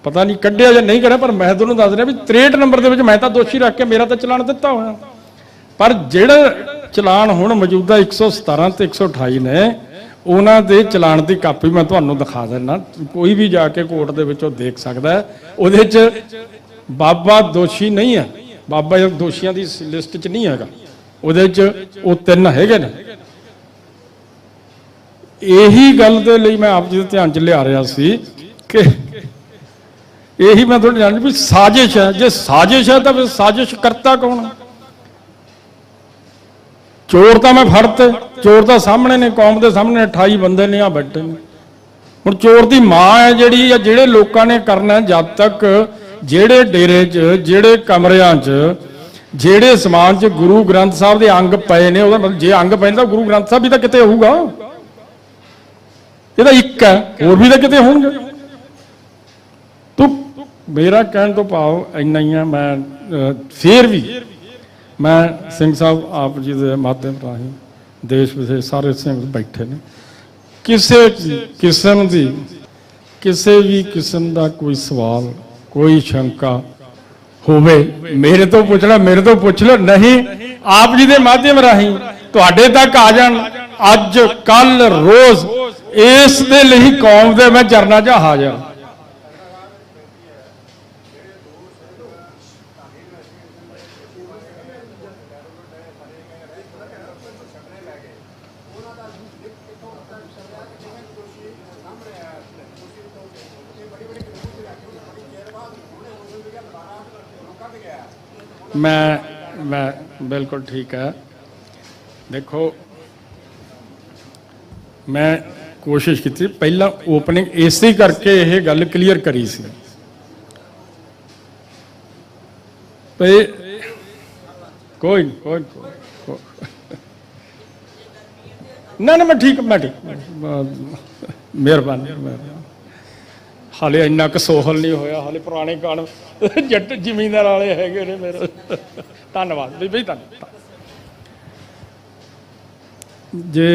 ਪਤਾ ਨਹੀਂ ਕੱਢਿਆ ਜਾਂ ਨਹੀਂ ਕੱਢਿਆ, ਪਰ ਮੈਂ ਤੁਹਾਨੂੰ ਦੱਸ ਰਿਹਾ ਵੀ 63 ਨੰਬਰ ਦੇ ਵਿੱਚ ਮੈਂ ਤਾਂ ਦੋਸ਼ੀ ਰੱਖ ਕੇ ਮੇਰਾ ਤਾਂ ਚਲਾਨ ਦਿੱਤਾ ਹੋਇਆ, ਪਰ ਜਿਹੜਾ ਚਲਾਨ ਹੁਣ ਮੌਜੂਦਾ 117 ਤੇ 128 ਨੇ ਉਹਨਾਂ ਦੇ ਚਲਾਨ ਦੀ ਕਾਪੀ ਮੈਂ ਤੁਹਾਨੂੰ ਦਿਖਾ ਦਿੰਦਾ, ਕੋਈ ਵੀ ਜਾ ਕੇ ਕੋਰਟ ਦੇ ਵਿੱਚੋਂ ਦੇਖ ਸਕਦਾ ਹੈ। ਉਹਦੇ 'ਚ ਬਾਬਾ ਦੋਸ਼ੀ ਨਹੀਂ ਹੈ, ਬਾਬਾ ਦੋਸ਼ੀਆਂ ਦੀ ਲਿਸਟ 'ਚ ਨਹੀਂ ਹੈਗਾ, ਉਹਦੇ 'ਚ ਉਹ 3 ਹੈਗੇ ਨੇ। ਇਹੀ ਗੱਲ ਦੇ ਲਈ ਮੈਂ ਆਪ ਜੀ ਦੇ ਧਿਆਨ 'ਚ ਲਿਆ ਰਿਹਾ ਸੀ ਕਿ ਇਹੀ ਮੈਂ ਤੁਹਾਨੂੰ ਜਾਣ ਵੀ ਸਾਜ਼ਿਸ਼ ਹੈ। ਜੇ ਸਾਜ਼ਿਸ਼ ਹੈ ਤਾਂ ਫਿਰ ਸਾਜ਼ਿਸ਼ ਕਰਤਾ ਕੌਣ? ਚੋਰ ਤਾਂ ਮੈਂ ਫੜਤੇ, ਚੋਰ ਤਾਂ ਸਾਹਮਣੇ ਨੇ, ਕੌਮ ਦੇ ਸਾਹਮਣੇ 28 ਬੰਦੇ ਨੇ ਆ ਬੈਠੇ ਨੇ। ਹੁਣ ਚੋਰ ਦੀ ਮਾਂ ਹੈ ਜਿਹੜੀ, ਜਾਂ ਜਿਹੜੇ ਲੋਕਾਂ ਨੇ ਕਰਨਾ, ਜਦ ਤੱਕ ਜਿਹੜੇ ਡੇਰੇ 'ਚ, ਜਿਹੜੇ ਕਮਰਿਆਂ 'ਚ, ਜਿਹੜੇ ਸਮਾਨ 'ਚ ਗੁਰੂ ਗ੍ਰੰਥ ਸਾਹਿਬ ਦੇ ਅੰਗ ਪਏ ਨੇ, ਉਹਦਾ ਮਤਲਬ ਜੇ ਅੰਗ ਪੈਂਦਾ ਗੁਰੂ ਗ੍ਰੰਥ ਸਾਹਿਬ ਵੀ ਤਾਂ ਕਿਤੇ ਹੋਊਗਾ। ਇਹ ਤਾਂ ਇੱਕ ਹੈ, ਹੋਰ ਵੀ ਤਾਂ ਕਿਤੇ ਹੋਣਗੇ। ਤੂੰ ਮੇਰਾ ਕਹਿਣ ਤੋਂ ਭਾਵ ਇੰਨਾ ਹੀ ਆ। ਮੈਂ ਫੇਰ ਵੀ ਮੈਂ ਸਿੰਘ ਸਾਹਿਬ ਆਪ ਜੀ ਦੇ ਮਾਧਿਅਮ ਰਾਹੀਂ ਦੇਸ਼ ਵਿਦੇਸ਼ ਸਾਰੇ ਸਿੰਘ ਬੈਠੇ ਨੇ, ਕਿਸੇ ਕਿਸਮ ਦੀ, ਕਿਸੇ ਵੀ ਕਿਸਮ ਦਾ ਕੋਈ ਸਵਾਲ, ਕੋਈ ਸ਼ੰਕਾ ਹੋਵੇ ਮੇਰੇ ਤੋਂ ਪੁੱਛ ਲੈ, ਮੇਰੇ ਤੋਂ ਪੁੱਛ ਲਓ, ਨਹੀਂ ਆਪ ਜੀ ਦੇ ਮਾਧਿਅਮ ਰਾਹੀਂ ਤੁਹਾਡੇ ਤੱਕ ਆ ਜਾਣ। ਅੱਜ ਕੱਲ ਰੋਜ਼ ਇਸ ਦੇ ਲਈ ਕੌਮ ਦੇ ਮੈਂ ਚਰਨਾਂ 'ਚ ਹਾਜ਼ਰ। मैं बिल्कुल ठीक है। देखो मैं कोशिश की थी पहला ओपनिंग इसे करके यह गल क्लीयर करी सी कोई कोई ना ना मैं ठीक मेहरबानी। हाले इन्ना क सोहल नहीं होया, हाले पुराने गाने जट जमींदार वाले हैगे ने मेरे। धन्यवाद बी धन्यवाद। जे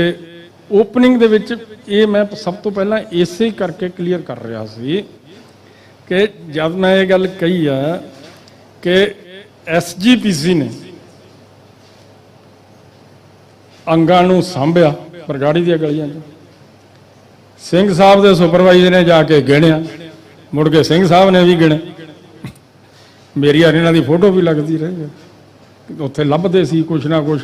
ओपनिंग दे विच ये मैं सब तो पहला इसे करके क्लीयर कर रहा सी कि जब मैं ये गल कही है कि SGPC ने अंगां नूं सांभिया बरगाड़ी दी गलियां च, सिंह साहब के सुपरवाइजर ने जाके गिणिया, मुड़ के सिंह साहब ने भी गिने। मेरी इन्हां दी फोटो भी लगती रही है, उत्थे लभदे सी कुछ ना कुछ,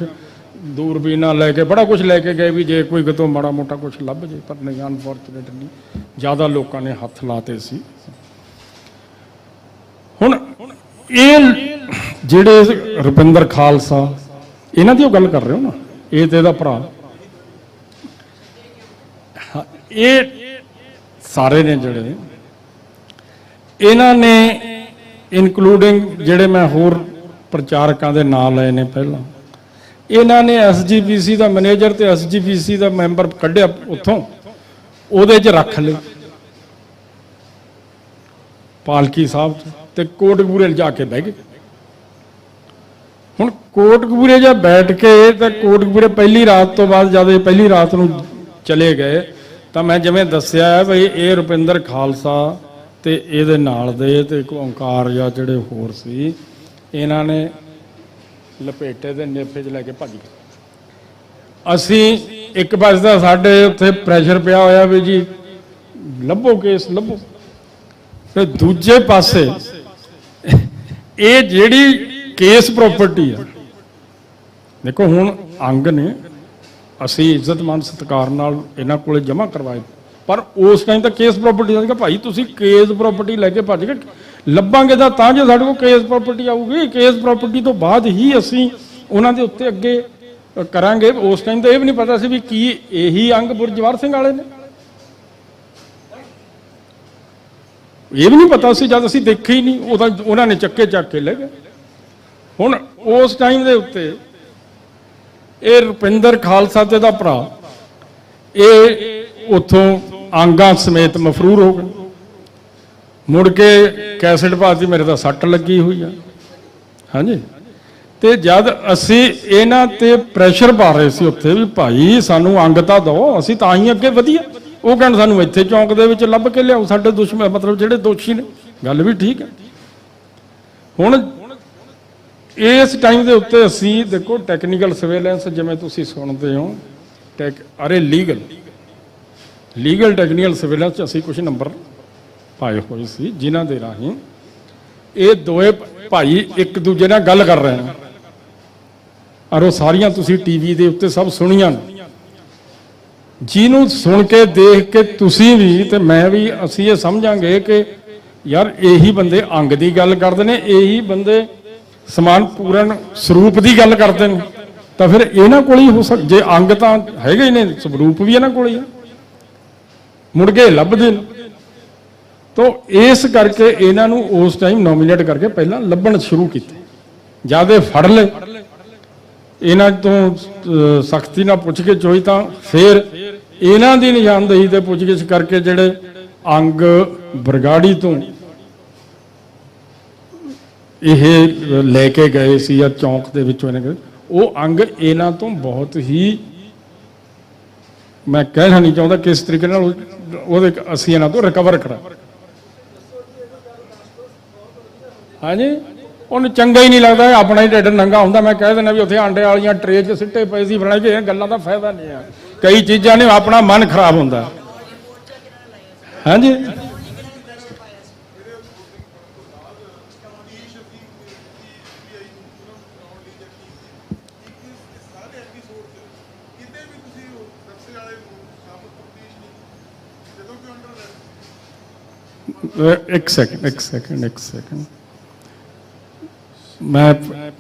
दूरबीना लैके बड़ा कुछ लैके गए भी जे कोई कितों माड़ा मोटा कुछ लभ जे, पर नहीं अनफॉर्चुनेटली ज़्यादा लोगों ने हथ लाते सी। हुण ये जिहड़े रुपिंदर खालसा इन्हां दी गल कर रहे हो ना, ये तो इहदा भरा ये सारे ने जिहड़े इन्हां ने इनकलूडिंग जिहड़े मैं होर प्रचारकां दे नाम लए ने, पहला इन्हां ने SGPC का मैनेजर ते SGPC का मैंबर कढ़िया उत्थों, उहदे च रख लए पालकी साहब ते कोटकपूरे जाके बह गए। हुण कोटकपूरे जा बैठ के ते कोटकपूरे पहली रात तो बाद जब पहली रात नूं चले गए तो मैं जिवें दस्सिया है बई ये रुपिंदर खालसा ते इहदे नाल दे ते ओंकार या जिहड़े होर सी इन्हां ने लपेटे दे नेफे च लैके भज गए। असी एक पासे दा साडे उत्थे प्रैशर पिया होया भी जी लभो केस लभो, ते दूजे पासे ये जिहड़ी केस प्रॉपर्टी है, देखो हुण अंग ने असी इज्जतमान सत्कार नाल इन्हां कोले जमा करवाए, पर उस टाइम तक केस प्रॉपर्टी का भाई तुसी केस प्रॉपर्टी लैके भज गए, लभांगे तां जो साडे कोल केस प्रॉपर्टी आऊगी। केस प्रॉपर्टी तो बाद ही असी उन्हां दे उत्ते अगे करांगे। उस टाइम तो यह भी नहीं पता सी भी की यही अंग बुरजवार सिंह वाले ने, ये भी नहीं पता सी, जब असी देखे ही नहीं उन्होंने चक्के चक के ले गए। हुण उस टाइम दे उत्ते ये रुपिंदर खालसा ते दा भरा ये उत्थों आंगा समेत मफरूर हो गए। मुड़ के कैसेट पाती मेरे तो सट लगी हुई है। हाँ जी, तो जब असी इन्हां ते प्रैशर पा रहे सी उत्थे भी भाई सानू अंग तां दो, असी तां ही अगे वधीए। वो कहण सानू इत्थे चौंक दे विच लभ के लियाओ, साडे दुश्मन मतलब जिहड़े दोषी ने। गल भी ठीक है। हुण इस टाइम के उत्ते असी देखो टैक्नीकल सर्वेलेंस जिवें तुसीं सुणदे हो अरे लीगल ਲੀਗਲ ਟੈਕਨੀਕਲ ਸਰਵੇਲੈਂਸ 'ਚ ਅਸੀਂ ਕੁਝ ਨੰਬਰ ਪਾਏ ਹੋਏ ਸੀ ਜਿਨ੍ਹਾਂ ਦੇ ਰਾਹੀਂ ਇਹ ਦੋਏ ਭਾਈ ਇੱਕ ਦੂਜੇ ਨਾਲ ਗੱਲ ਕਰ ਰਹੇ ਨੇ, ਔਰ ਉਹ ਸਾਰੀਆਂ ਤੁਸੀਂ ਟੀਵੀ ਦੇ ਉੱਤੇ ਸਭ ਸੁਣੀਆਂ ਨੇ। ਜਿਹਨੂੰ ਸੁਣ ਕੇ ਦੇਖ ਕੇ ਤੁਸੀਂ ਵੀ ਤੇ ਮੈਂ ਵੀ ਅਸੀਂ ਇਹ ਸਮਝਾਂਗੇ ਕਿ ਯਾਰ ਇਹੀ ਬੰਦੇ ਅੰਗ ਦੀ ਗੱਲ ਕਰਦੇ ਨੇ, ਇਹੀ ਬੰਦੇ ਸਮਾਨ ਪੂਰਨ ਸਰੂਪ ਦੀ ਗੱਲ ਕਰਦੇ ਨੇ, ਤਾਂ ਫਿਰ ਇਹਨਾਂ ਕੋਲ ਹੀ ਹੋ ਜੇ ਅੰਗ ਤਾਂ ਹੈਗੇ ਹੀ ਨੇ, ਸਰੂਪ ਵੀ ਇਹਨਾਂ ਕੋਲ ਹੀ ਆ, ਮੁੜ ਕੇ ਲੱਭਦੇ ਨੇ। ਤੋ ਇਸ ਕਰਕੇ ਇਹਨਾਂ ਨੂੰ ਉਸ ਟਾਈਮ ਨੋਮੀਨੇਟ ਕਰਕੇ ਪਹਿਲਾਂ ਲੱਭਣ ਸ਼ੁਰੂ ਕੀਤੇ, ਜਿਆਦੇ ਫੜ ਲਏ ਇਹਨਾਂ ਤੋਂ ਸਖਤੀ ਨਾਲ ਪੁੱਛ ਕੇ ਚੋਈ, ਤਾਂ ਫਿਰ ਇਹਨਾਂ ਦੀ ਨਿਸ਼ਾਨਦੇਹੀ ਤੇ ਪੁੱਛਗਿੱਛ ਕਰਕੇ ਜਿਹੜੇ ਅੰਗ ਬਰਗਾੜੀ ਤੋਂ ਇਹ ਲੈ ਕੇ ਗਏ ਸੀ ਜਾਂ ਚੌਂਕ ਦੇ ਵਿੱਚੋਂ ਇਹਨੇ, ਉਹ ਅੰਗ ਇਹਨਾਂ ਤੋਂ ਬਹੁਤ ਹੀ, ਮੈਂ ਕਹਿਣਾ ਨਹੀਂ ਚਾਹੁੰਦਾ ਕਿਸ ਤਰੀਕੇ ਨਾਲ ਉਹਦੇ ਅਸੀਂ ਇਹਨਾਂ ਤੋਂ ਰਿਕਵਰ ਕਰਾਂ। ਹਾਂਜੀ, ਉਹਨੂੰ ਚੰਗਾ ਹੀ ਨਹੀਂ ਲੱਗਦਾ, ਆਪਣਾ ਹੀ ਢਿੱਡ ਨੰਗਾ ਹੁੰਦਾ। ਮੈਂ ਕਹਿ ਦਿੰਦਾ ਵੀ ਉੱਥੇ ਆਂਡੇ ਵਾਲੀਆਂ ਟਰੇ 'ਚ ਸਿੱਟੇ ਪਏ ਸੀ ਬਣਾ ਕੇ, ਇਹ ਗੱਲਾਂ ਦਾ ਫਾਇਦਾ ਨਹੀਂ ਆ। ਕਈ ਚੀਜ਼ਾਂ ਨੇ ਆਪਣਾ ਮਨ ਖਰਾਬ ਹੁੰਦਾ। ਹਾਂਜੀ, ਇੱਕ ਸੈਕਿੰਡ ਮੈਂ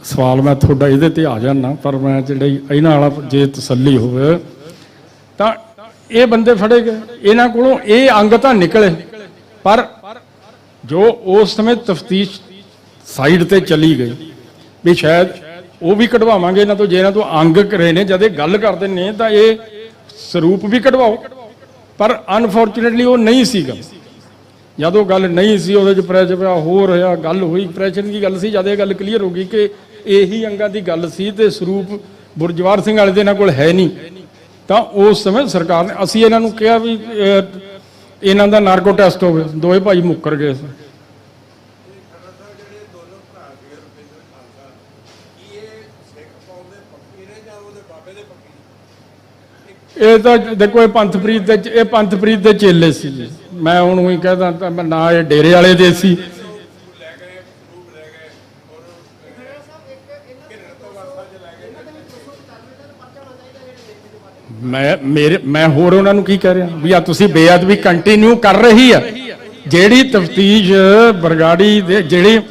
ਸਵਾਲ ਮੈਂ ਤੁਹਾਡਾ ਇਹਦੇ ਤੇ ਆ ਜਾਣਾ, ਪਰ ਮੈਂ ਜਿਹੜੀ ਇਹਨਾਂ ਵਾਲਾ ਜੇ ਤਸੱਲੀ ਹੋਵੇ ਤਾਂ ਇਹ ਬੰਦੇ ਫੜੇ ਗਏ, ਇਹਨਾਂ ਕੋਲੋਂ ਇਹ ਅੰਗ ਤਾਂ ਨਿਕਲੇ, ਪਰ ਜੋ ਉਸ ਸਮੇਂ ਤਫਤੀਸ਼ ਸਾਈਡ ਤੇ ਚਲੀ ਗਈ ਵੀ ਸ਼ਾਇਦ ਉਹ ਵੀ ਕਢਵਾਵਾਂਗੇ ਇਹਨਾਂ ਤੋਂ, ਜੇ ਇਹਨਾਂ ਤੋਂ ਅੰਗ ਕਰੇ ਨੇ, ਜਦ ਇਹ ਗੱਲ ਕਰਦੇ ਨੇ ਤਾਂ ਇਹ ਸਰੂਪ ਵੀ ਕਢਵਾਓ, ਪਰ ਅਨਫੋਰਚੂਨੇਟਲੀ ਉਹ ਨਹੀਂ ਸੀਗਾ। ਜਦੋਂ ਗੱਲ ਨਹੀਂ ਸੀ ਉਹਦੇ 'ਚ ਪ੍ਰੈਸ਼ਰ ਪਿਆ, ਹੋ ਰਿਹਾ, ਗੱਲ ਹੋਈ, ਪ੍ਰੈਸ਼ਰ ਦੀ ਗੱਲ ਸੀ। ਜਦ ਇਹ ਗੱਲ ਕਲੀਅਰ ਹੋ ਗਈ ਕਿ ਇਹੀ ਅੰਗਾਂ ਦੀ ਗੱਲ ਸੀ ਤੇ ਸਰੂਪ ਬੁਰਜਵਾਰ ਸਿੰਘ ਵਾਲੇ ਦੇ ਇਹਨਾਂ ਕੋਲ ਹੈ ਨਹੀਂ, ਤਾਂ ਉਸ ਸਮੇਂ ਸਰਕਾਰ ਨੇ, ਅਸੀਂ ਇਹਨਾਂ ਨੂੰ ਕਿਹਾ ਵੀ ਇਹਨਾਂ ਦਾ ਨਾਰਕੋ ਟੈਸਟ ਹੋਵੇ, ਦੋਵੇਂ ਭਾਈ ਮੁੱਕਰ ਗਏ ਸੀ। ਇਹ ਤਾਂ ਦੇਖੋ ਇਹ ਪੰਥਪ੍ਰੀਤ ਦੇ ਚੇਲੇ ਸੀ ਜੀ, ਮੈਂ ਹੁਣ ਉਹੀ ਕਹਿਦਾ ਤਾਂ ਨਾ ਇਹ ਡੇਰੇ ਵਾਲੇ ਦੇ ਸੀ। ਮੈਂ ਹੋਰ ਉਹਨਾਂ ਨੂੰ ਕੀ ਕਹਿ ਰਿਹਾ ਵੀ ਆ ਤੁਸੀਂ ਬੇਅਦਬੀ ਕੰਟੀਨਿਊ ਕਰ ਰਹੀ ਆ, ਜਿਹੜੀ ਤਫਤੀਸ਼ ਬਰਗਾੜੀ ਦੇ ਜਿਹੜੀ,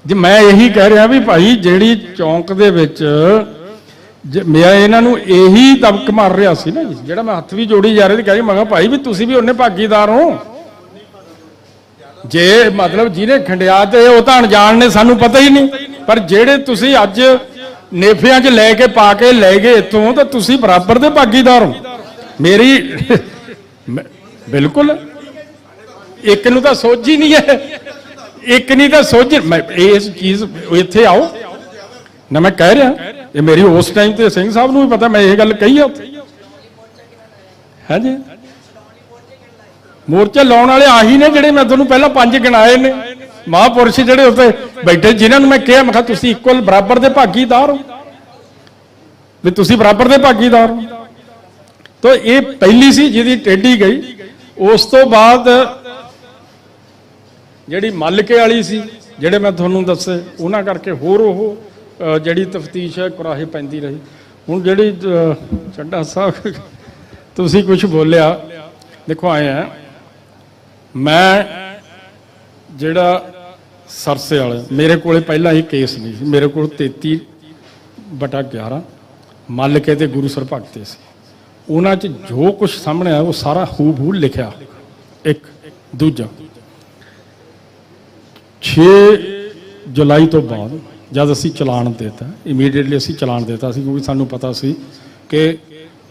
ਮੈਂ ਇਹੀ ਕਹਿ ਰਿਹਾ ਵੀ ਭਾਈ ਜਿਹੜੀ ਚੌਂਕ ਦੇ ਵਿੱਚ ਮੈਂ ਇਹਨਾਂ ਨੂੰ ਇਹੀ ਦਬਕ ਮਾਰ ਰਿਹਾ ਸੀ ਨਾ ਜੀ, ਜਿਹੜਾ ਮੈਂ ਹੱਥ ਵੀ ਜੋੜੀ ਜਾ ਰਿਹਾ ਤੇ ਕਹਿ ਰਿਹਾ, ਮੈਂ ਕਿਹਾ ਭਾਈ ਵੀ ਤੁਸੀਂ ਵੀ ਉਹਨੇ ਭਾਗੀਦਾਰ ਹੋ, ਜੇ ਮਤਲਬ ਜਿਹਨੇ ਖੰਡਿਆ ਤੇ ਉਹ ਤਾਂ ਅਣਜਾਣ ਨੇ, ਸਾਨੂੰ ਪਤਾ ਹੀ ਨਹੀਂ, ਪਰ ਜਿਹੜੇ ਤੁਸੀਂ ਅੱਜ ਨੇਫਿਆਂ 'ਚ ਲੈ ਕੇ ਪਾ ਕੇ ਲੈ ਗਏ ਇੱਥੋਂ, ਤਾਂ ਤੁਸੀਂ ਬਰਾਬਰ ਦੇ ਭਾਗੀਦਾਰ ਹੋ। ਮੇਰੀ ਬਿਲਕੁਲ ਇੱਕ ਨੂੰ ਤਾਂ ਸੋਝ ਹੀ ਨਹੀਂ ਹੈ, ਇੱਕ ਨਹੀਂ ਤਾਂ ਸੋਝ, ਇਸ ਚੀਜ਼ ਇੱਥੇ ਆਓ ਨਾ, ਮੈਂ ਕਹਿ ਰਿਹਾ ਇਹ ਮੇਰੀ ਉਸ ਟਾਈਮ ਤੇ ਸਿੰਘ ਸਾਹਿਬ ਨੂੰ ਵੀ ਪਤਾ ਮੈਂ ਇਹ ਗੱਲ ਕਹੀ ਆ ਉੱਥੇ। ਹਾਂਜੀ, ਮੋਰਚਾ ਲਾਉਣ ਵਾਲੇ ਆਹੀ ਨੇ ਜਿਹੜੇ ਮੈਂ ਤੁਹਾਨੂੰ ਪਹਿਲਾਂ 5 ਗਿਣਾਏ ਨੇ ਮਹਾਂਪੁਰਸ਼ ਜਿਹੜੇ ਉੱਤੇ ਬੈਠੇ, ਜਿਨ੍ਹਾਂ ਨੂੰ ਮੈਂ ਕਿਹਾ ਮੈਂ ਕਿਹਾ ਤੁਸੀਂ ਇਕੁਅਲ ਬਰਾਬਰ ਦੇ ਭਾਗੀਦਾਰ ਹੋ, ਵੀ ਤੁਸੀਂ ਬਰਾਬਰ ਦੇ ਭਾਗੀਦਾਰ ਹੋ। ਤਾਂ ਇਹ ਪਹਿਲੀ ਸੀ ਜਿਹਦੀ ਟੇਢੀ ਗਈ। ਉਸ ਤੋਂ ਬਾਅਦ ਜਿਹੜੀ ਮੱਲਕੇ ਵਾਲੀ ਸੀ, ਜਿਹੜੇ ਮੈਂ ਤੁਹਾਨੂੰ ਦੱਸੇ, ਉਹਨਾਂ ਕਰਕੇ ਹੋਰ ਉਹ ਜਿਹੜੀ ਤਫਤੀਸ਼ ਹੈ ਕੁਰਾਹੇ ਪੈਂਦੀ ਰਹੀ। ਹੁਣ ਜਿਹੜੀ ਚੱਡਾ ਸਾਹਿਬ ਤੁਸੀਂ ਕੁਝ ਬੋਲਿਆ, ਦੇਖੋ ਆਏ ਆ, ਮੈਂ ਜਿਹੜਾ ਸਰਸੇ ਵਾਲੇ, ਮੇਰੇ ਕੋਲੇ ਪਹਿਲਾਂ ਹੀ ਕੇਸ ਨਹੀਂ ਸੀ, ਮੇਰੇ ਕੋਲ 33/11 ਮੱਲਕੇ ਤੇ ਗੁਰੂ ਭਗਤੇ ਸੀ, ਉਹਨਾਂ 'ਚ ਜੋ ਕੁਝ ਸਾਹਮਣੇ ਆਇਆ ਉਹ ਸਾਰਾ ਹੂਬਹੂ ਲਿਖਿਆ। ਇੱਕ ਦੂਜਾ 6 ਜੁਲਾਈ ਤੋਂ ਬਾਅਦ ਜਦ ਅਸੀਂ ਚਲਾਨ ਦੇਤਾ, ਇਮੀਡੀਏਟਲੀ ਅਸੀਂ ਚਲਾਨ ਦੇਤਾ ਸੀ, ਕਿਉਂਕਿ ਸਾਨੂੰ ਪਤਾ ਸੀ ਕਿ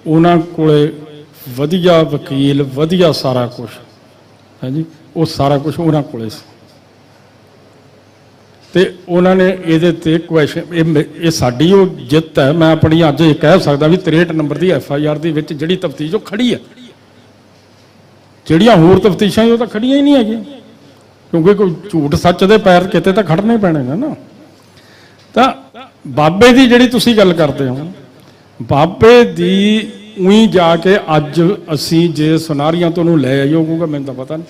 ਉਹਨਾਂ ਕੋਲੇ ਵਧੀਆ ਵਕੀਲ, ਵਧੀਆ ਸਾਰਾ ਕੁਝ ਹੈ ਜੀ, ਉਹ ਸਾਰਾ ਕੁਝ ਉਹਨਾਂ ਕੋਲੇ ਸੀ। ਤੇ ਉਹਨਾਂ ਨੇ ਇਹਦੇ ਤੇ ਕੁਐਸਚਨ, ਇਹ ਸਾਡੀ ਉਹ ਜਿੱਤ ਹੈ। ਮੈਂ ਆਪਣੀ ਅੱਜ ਇਹ ਕਹਿ ਸਕਦਾ ਵੀ 63 ਨੰਬਰ ਦੀ FIR ਦੇ ਵਿੱਚ ਜਿਹੜੀ ਤਫਤੀਸ਼ ਉਹ ਖੜੀ ਹੈ, ਜਿਹੜੀਆਂ ਹੋਰ ਤਫਤੀਸ਼ਾਂ ਉਹ ਤਾਂ ਖੜੀਆਂ ਹੀ ਨਹੀਂ ਹੈਗੀਆਂ, ਕਿਉਂਕਿ ਕੋਈ ਝੂਠ ਸੱਚ ਦੇ ਪੈਰ ਕਿਤੇ ਤਾਂ ਖੜਨੇ ਪੈਣੇ ਨੇ ਨਾ। ਤਾਂ ਬਾਬੇ ਦੀ ਜਿਹੜੀ ਤੁਸੀਂ ਗੱਲ ਕਰਦੇ ਹੋ, ਬਾਬੇ ਦੀ ਉਹੀ ਜਾ ਕੇ ਅੱਜ ਅਸੀਂ ਜੇ ਸੁਨਾਰੀਆਂ ਤੋਂ ਉਹਨੂੰ ਲੈ ਆਈਓ ਕਹੂਗਾ ਮੈਨੂੰ ਤਾਂ ਪਤਾ ਨਹੀਂ,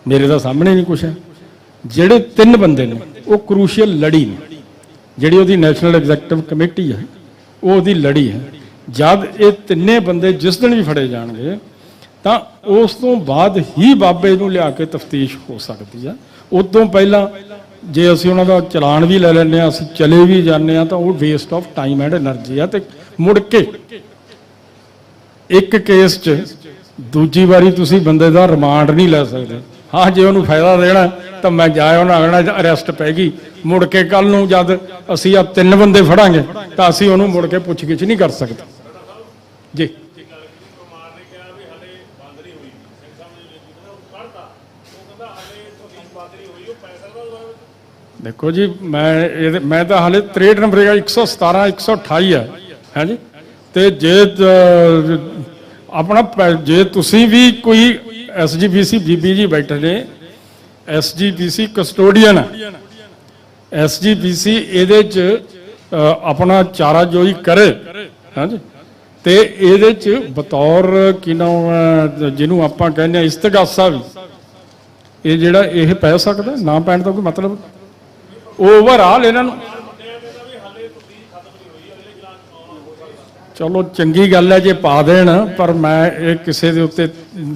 ਮੇਰੇ ਤਾਂ ਸਾਹਮਣੇ ਨਹੀਂ ਕੁਛ ਹੈ। ਜਿਹੜੇ 3 ਬੰਦੇ ਨੇ ਉਹ ਕਰੂਸ਼ੀਅਲ ਲੜੀ ਨੇ, ਜਿਹੜੀ ਉਹਦੀ ਨੈਸ਼ਨਲ ਐਗਜ਼ੈਕਟਿਵ ਕਮੇਟੀ ਹੈ ਉਹ ਉਹਦੀ ਲੜੀ ਹੈ। ਜਦ ਇਹ ਤਿੰਨੇ ਬੰਦੇ ਜਿਸ ਦਿਨ ਵੀ ਫੜੇ ਜਾਣਗੇ ਤਾਂ ਉਸ ਤੋਂ ਬਾਅਦ ਹੀ ਬਾਬੇ ਨੂੰ ਲਿਆ ਕੇ ਤਫਤੀਸ਼ ਹੋ ਸਕਦੀ ਆ। ਉਦੋਂ ਪਹਿਲਾਂ ਜੇ ਅਸੀਂ ਉਹਨਾਂ ਦਾ ਚਲਾਨ ਵੀ ਲੈ ਲੈਂਦੇ ਹਾਂ, ਅਸੀਂ ਚਲੇ ਵੀ ਜਾਂਦੇ ਹਾਂ, ਤਾਂ ਉਹ waste of time and energy ਆ। ਤੇ ਮੁੜ ਕੇ ਇੱਕ ਕੇਸ 'ਚ ਦੂਜੀ ਵਾਰੀ ਤੁਸੀਂ ਬੰਦੇ ਦਾ ਰਿਮਾਂਡ ਨਹੀਂ ਲੈ ਸਕਦੇ। ਹਾਂ, ਜੇ ਉਹਨੂੰ ਫਾਇਦਾ ਦੇਣਾ ਤਾਂ ਮੈਂ ਜਾਇਆ ਉਹਨਾਂ ਆਖਣਾ ਅਰੈਸਟ ਪੈ ਗਈ, ਮੁੜ ਕੇ ਕੱਲ ਨੂੰ ਜਦ ਅਸੀਂ ਆ 3 ਬੰਦੇ ਫੜਾਂਗੇ ਤਾਂ ਅਸੀਂ ਉਹਨੂੰ ਮੁੜ ਕੇ ਪੁੱਛਗਿੱਛ ਨਹੀਂ ਕਰ ਸਕਦੇ ਜੀ। ਦੇਖੋ ਜੀ, ਮੈਂ ਤਾਂ ਹਾਲੇ 63 ਨੰਬਰ 117 128 ਹੈ ਹਾਂਜੀ। ਤੇ ਜੇ ਆਪਣਾ ਜੇ ਤੁਸੀਂ ਵੀ ਕੋਈ SGPC ਬੀਬੀ ਜੀ ਬੈਠੇ ਨੇ, SGPC ਕਸਟੋਡੀਅਨ ਹੈ, SGPC ਇਹਦੇ 'ਚ ਆਪਣਾ ਚਾਰਾਜੋਈ ਕਰੇ ਹਾਂਜੀ। ਤੇ ਇਹਦੇ 'ਚ ਬਤੌਰ ਕੀ ਨਾਮ ਜਿਹਨੂੰ ਆਪਾਂ ਕਹਿੰਦੇ ਆ ਇਸਤਗਾਸਾ ਵੀ ਇਹ ਜਿਹੜਾ ਇਹ ਪੈ ਸਕਦਾ, ਨਾ ਪੈਣ ਦਾ ਕੋਈ ਮਤਲਬ ਓਵਰਆਲ ਇਹਨਾਂ ਨੂੰ ਚਲੋ ਚੰਗੀ ਗੱਲ ਹੈ ਜੇ ਪਾ ਦੇਣ, ਪਰ ਮੈਂ ਇਹ ਕਿਸੇ ਦੇ ਉੱਤੇ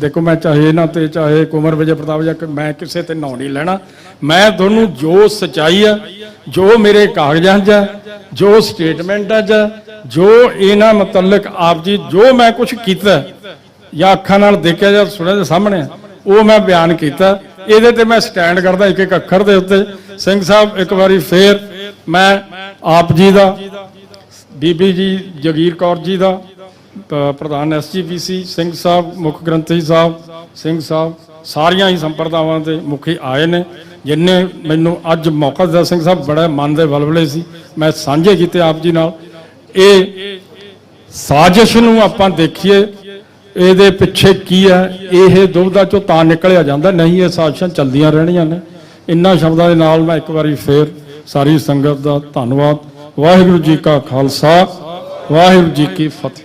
ਦੇਖੋ, ਮੈਂ ਚਾਹੇ ਇਹਨਾਂ ਤੇ ਚਾਹੇ ਕੁਮਰ ਵਿਜੇ ਪ੍ਰਤਾਪ ਜਾਂ ਮੈਂ ਕਿਸੇ ਤੇ ਨਾਂ ਨਹੀਂ ਲੈਣਾ। ਮੈਂ ਤੁਹਾਨੂੰ ਜੋ ਸੱਚਾਈ ਆ, ਜੋ ਮੇਰੇ ਕਾਗਜ਼ਾਂ 'ਚ ਹੈ, ਜੋ ਸਟੇਟਮੈਂਟ ਹੈ, ਜੋ ਇਹਨਾਂ ਮੁਤਲਕ ਆਪ ਜੀ ਜੋ ਮੈਂ ਕੁਝ ਕੀਤਾ ਜਾਂ ਅੱਖਾਂ ਨਾਲ ਦੇਖਿਆ ਜਾਂ ਸੁਣਿਆ ਦੇ ਸਾਹਮਣੇ ਉਹ ਮੈਂ ਬਿਆਨ ਕੀਤਾ। ਇਹਦੇ ਤੇ ਮੈਂ ਸਟੈਂਡ ਕਰਦਾ ਇੱਕ ਇੱਕ ਅੱਖਰ ਦੇ ਉੱਤੇ। ਸਿੰਘ ਸਾਹਿਬ ਇੱਕ ਵਾਰੀ ਫੇਰ ਮੈਂ ਆਪ ਜੀ ਦਾ, ਬੀਬੀ ਜੀ ਜਗੀਰ ਕੌਰ ਜੀ ਦਾ, ਪ੍ਰਧਾਨ SGPC ਸਿੰਘ ਸਾਹਿਬ, ਮੁੱਖ ਗ੍ਰੰਥੀ ਸਾਹਿਬ ਸਿੰਘ ਸਾਹਿਬ, ਸਾਰੀਆਂ ਹੀ ਸੰਪਰਦਾਵਾਂ ਦੇ ਮੁਖੀ ਆਏ ਨੇ ਜਿਨ੍ਹਾਂ ਮੈਨੂੰ ਅੱਜ ਮੌਕਾ ਦਿੱਤਾ। ਸਿੰਘ ਸਾਹਿਬ ਬੜਾ ਮਨ ਦੇ ਵਲਵਲੇ ਸੀ, ਮੈਂ ਸਾਂਝੇ ਕੀਤੇ ਆਪ ਜੀ ਨਾਲ। ਇਹ ਸਾਜ਼ਿਸ਼ ਨੂੰ ਆਪਾਂ ਦੇਖੀਏ ਇਹਦੇ ਪਿੱਛੇ ਕੀ ਹੈ, ਇਹ ਦੁਬਿਧਾ ਚੋਂ ਤਾਂ ਨਿਕਲਿਆ ਜਾਂਦਾ, ਨਹੀਂ ਇਹ ਸਾਜ਼ਿਸ਼ਾਂ ਚੱਲਦੀਆਂ ਰਹਿਣੀਆਂ ਨੇ। ਇਨ੍ਹਾਂ ਸ਼ਬਦਾਂ ਦੇ ਨਾਲ ਮੈਂ ਇੱਕ ਵਾਰੀ ਫੇਰ ਸਾਰੀ ਸੰਗਤ ਦਾ ਧੰਨਵਾਦ। ਵਾਹਿਗੁਰੂ ਜੀ ਕਾ ਖਾਲਸਾ, ਵਾਹਿਗੁਰੂ ਜੀ ਕੀ ਫਤਿਹ।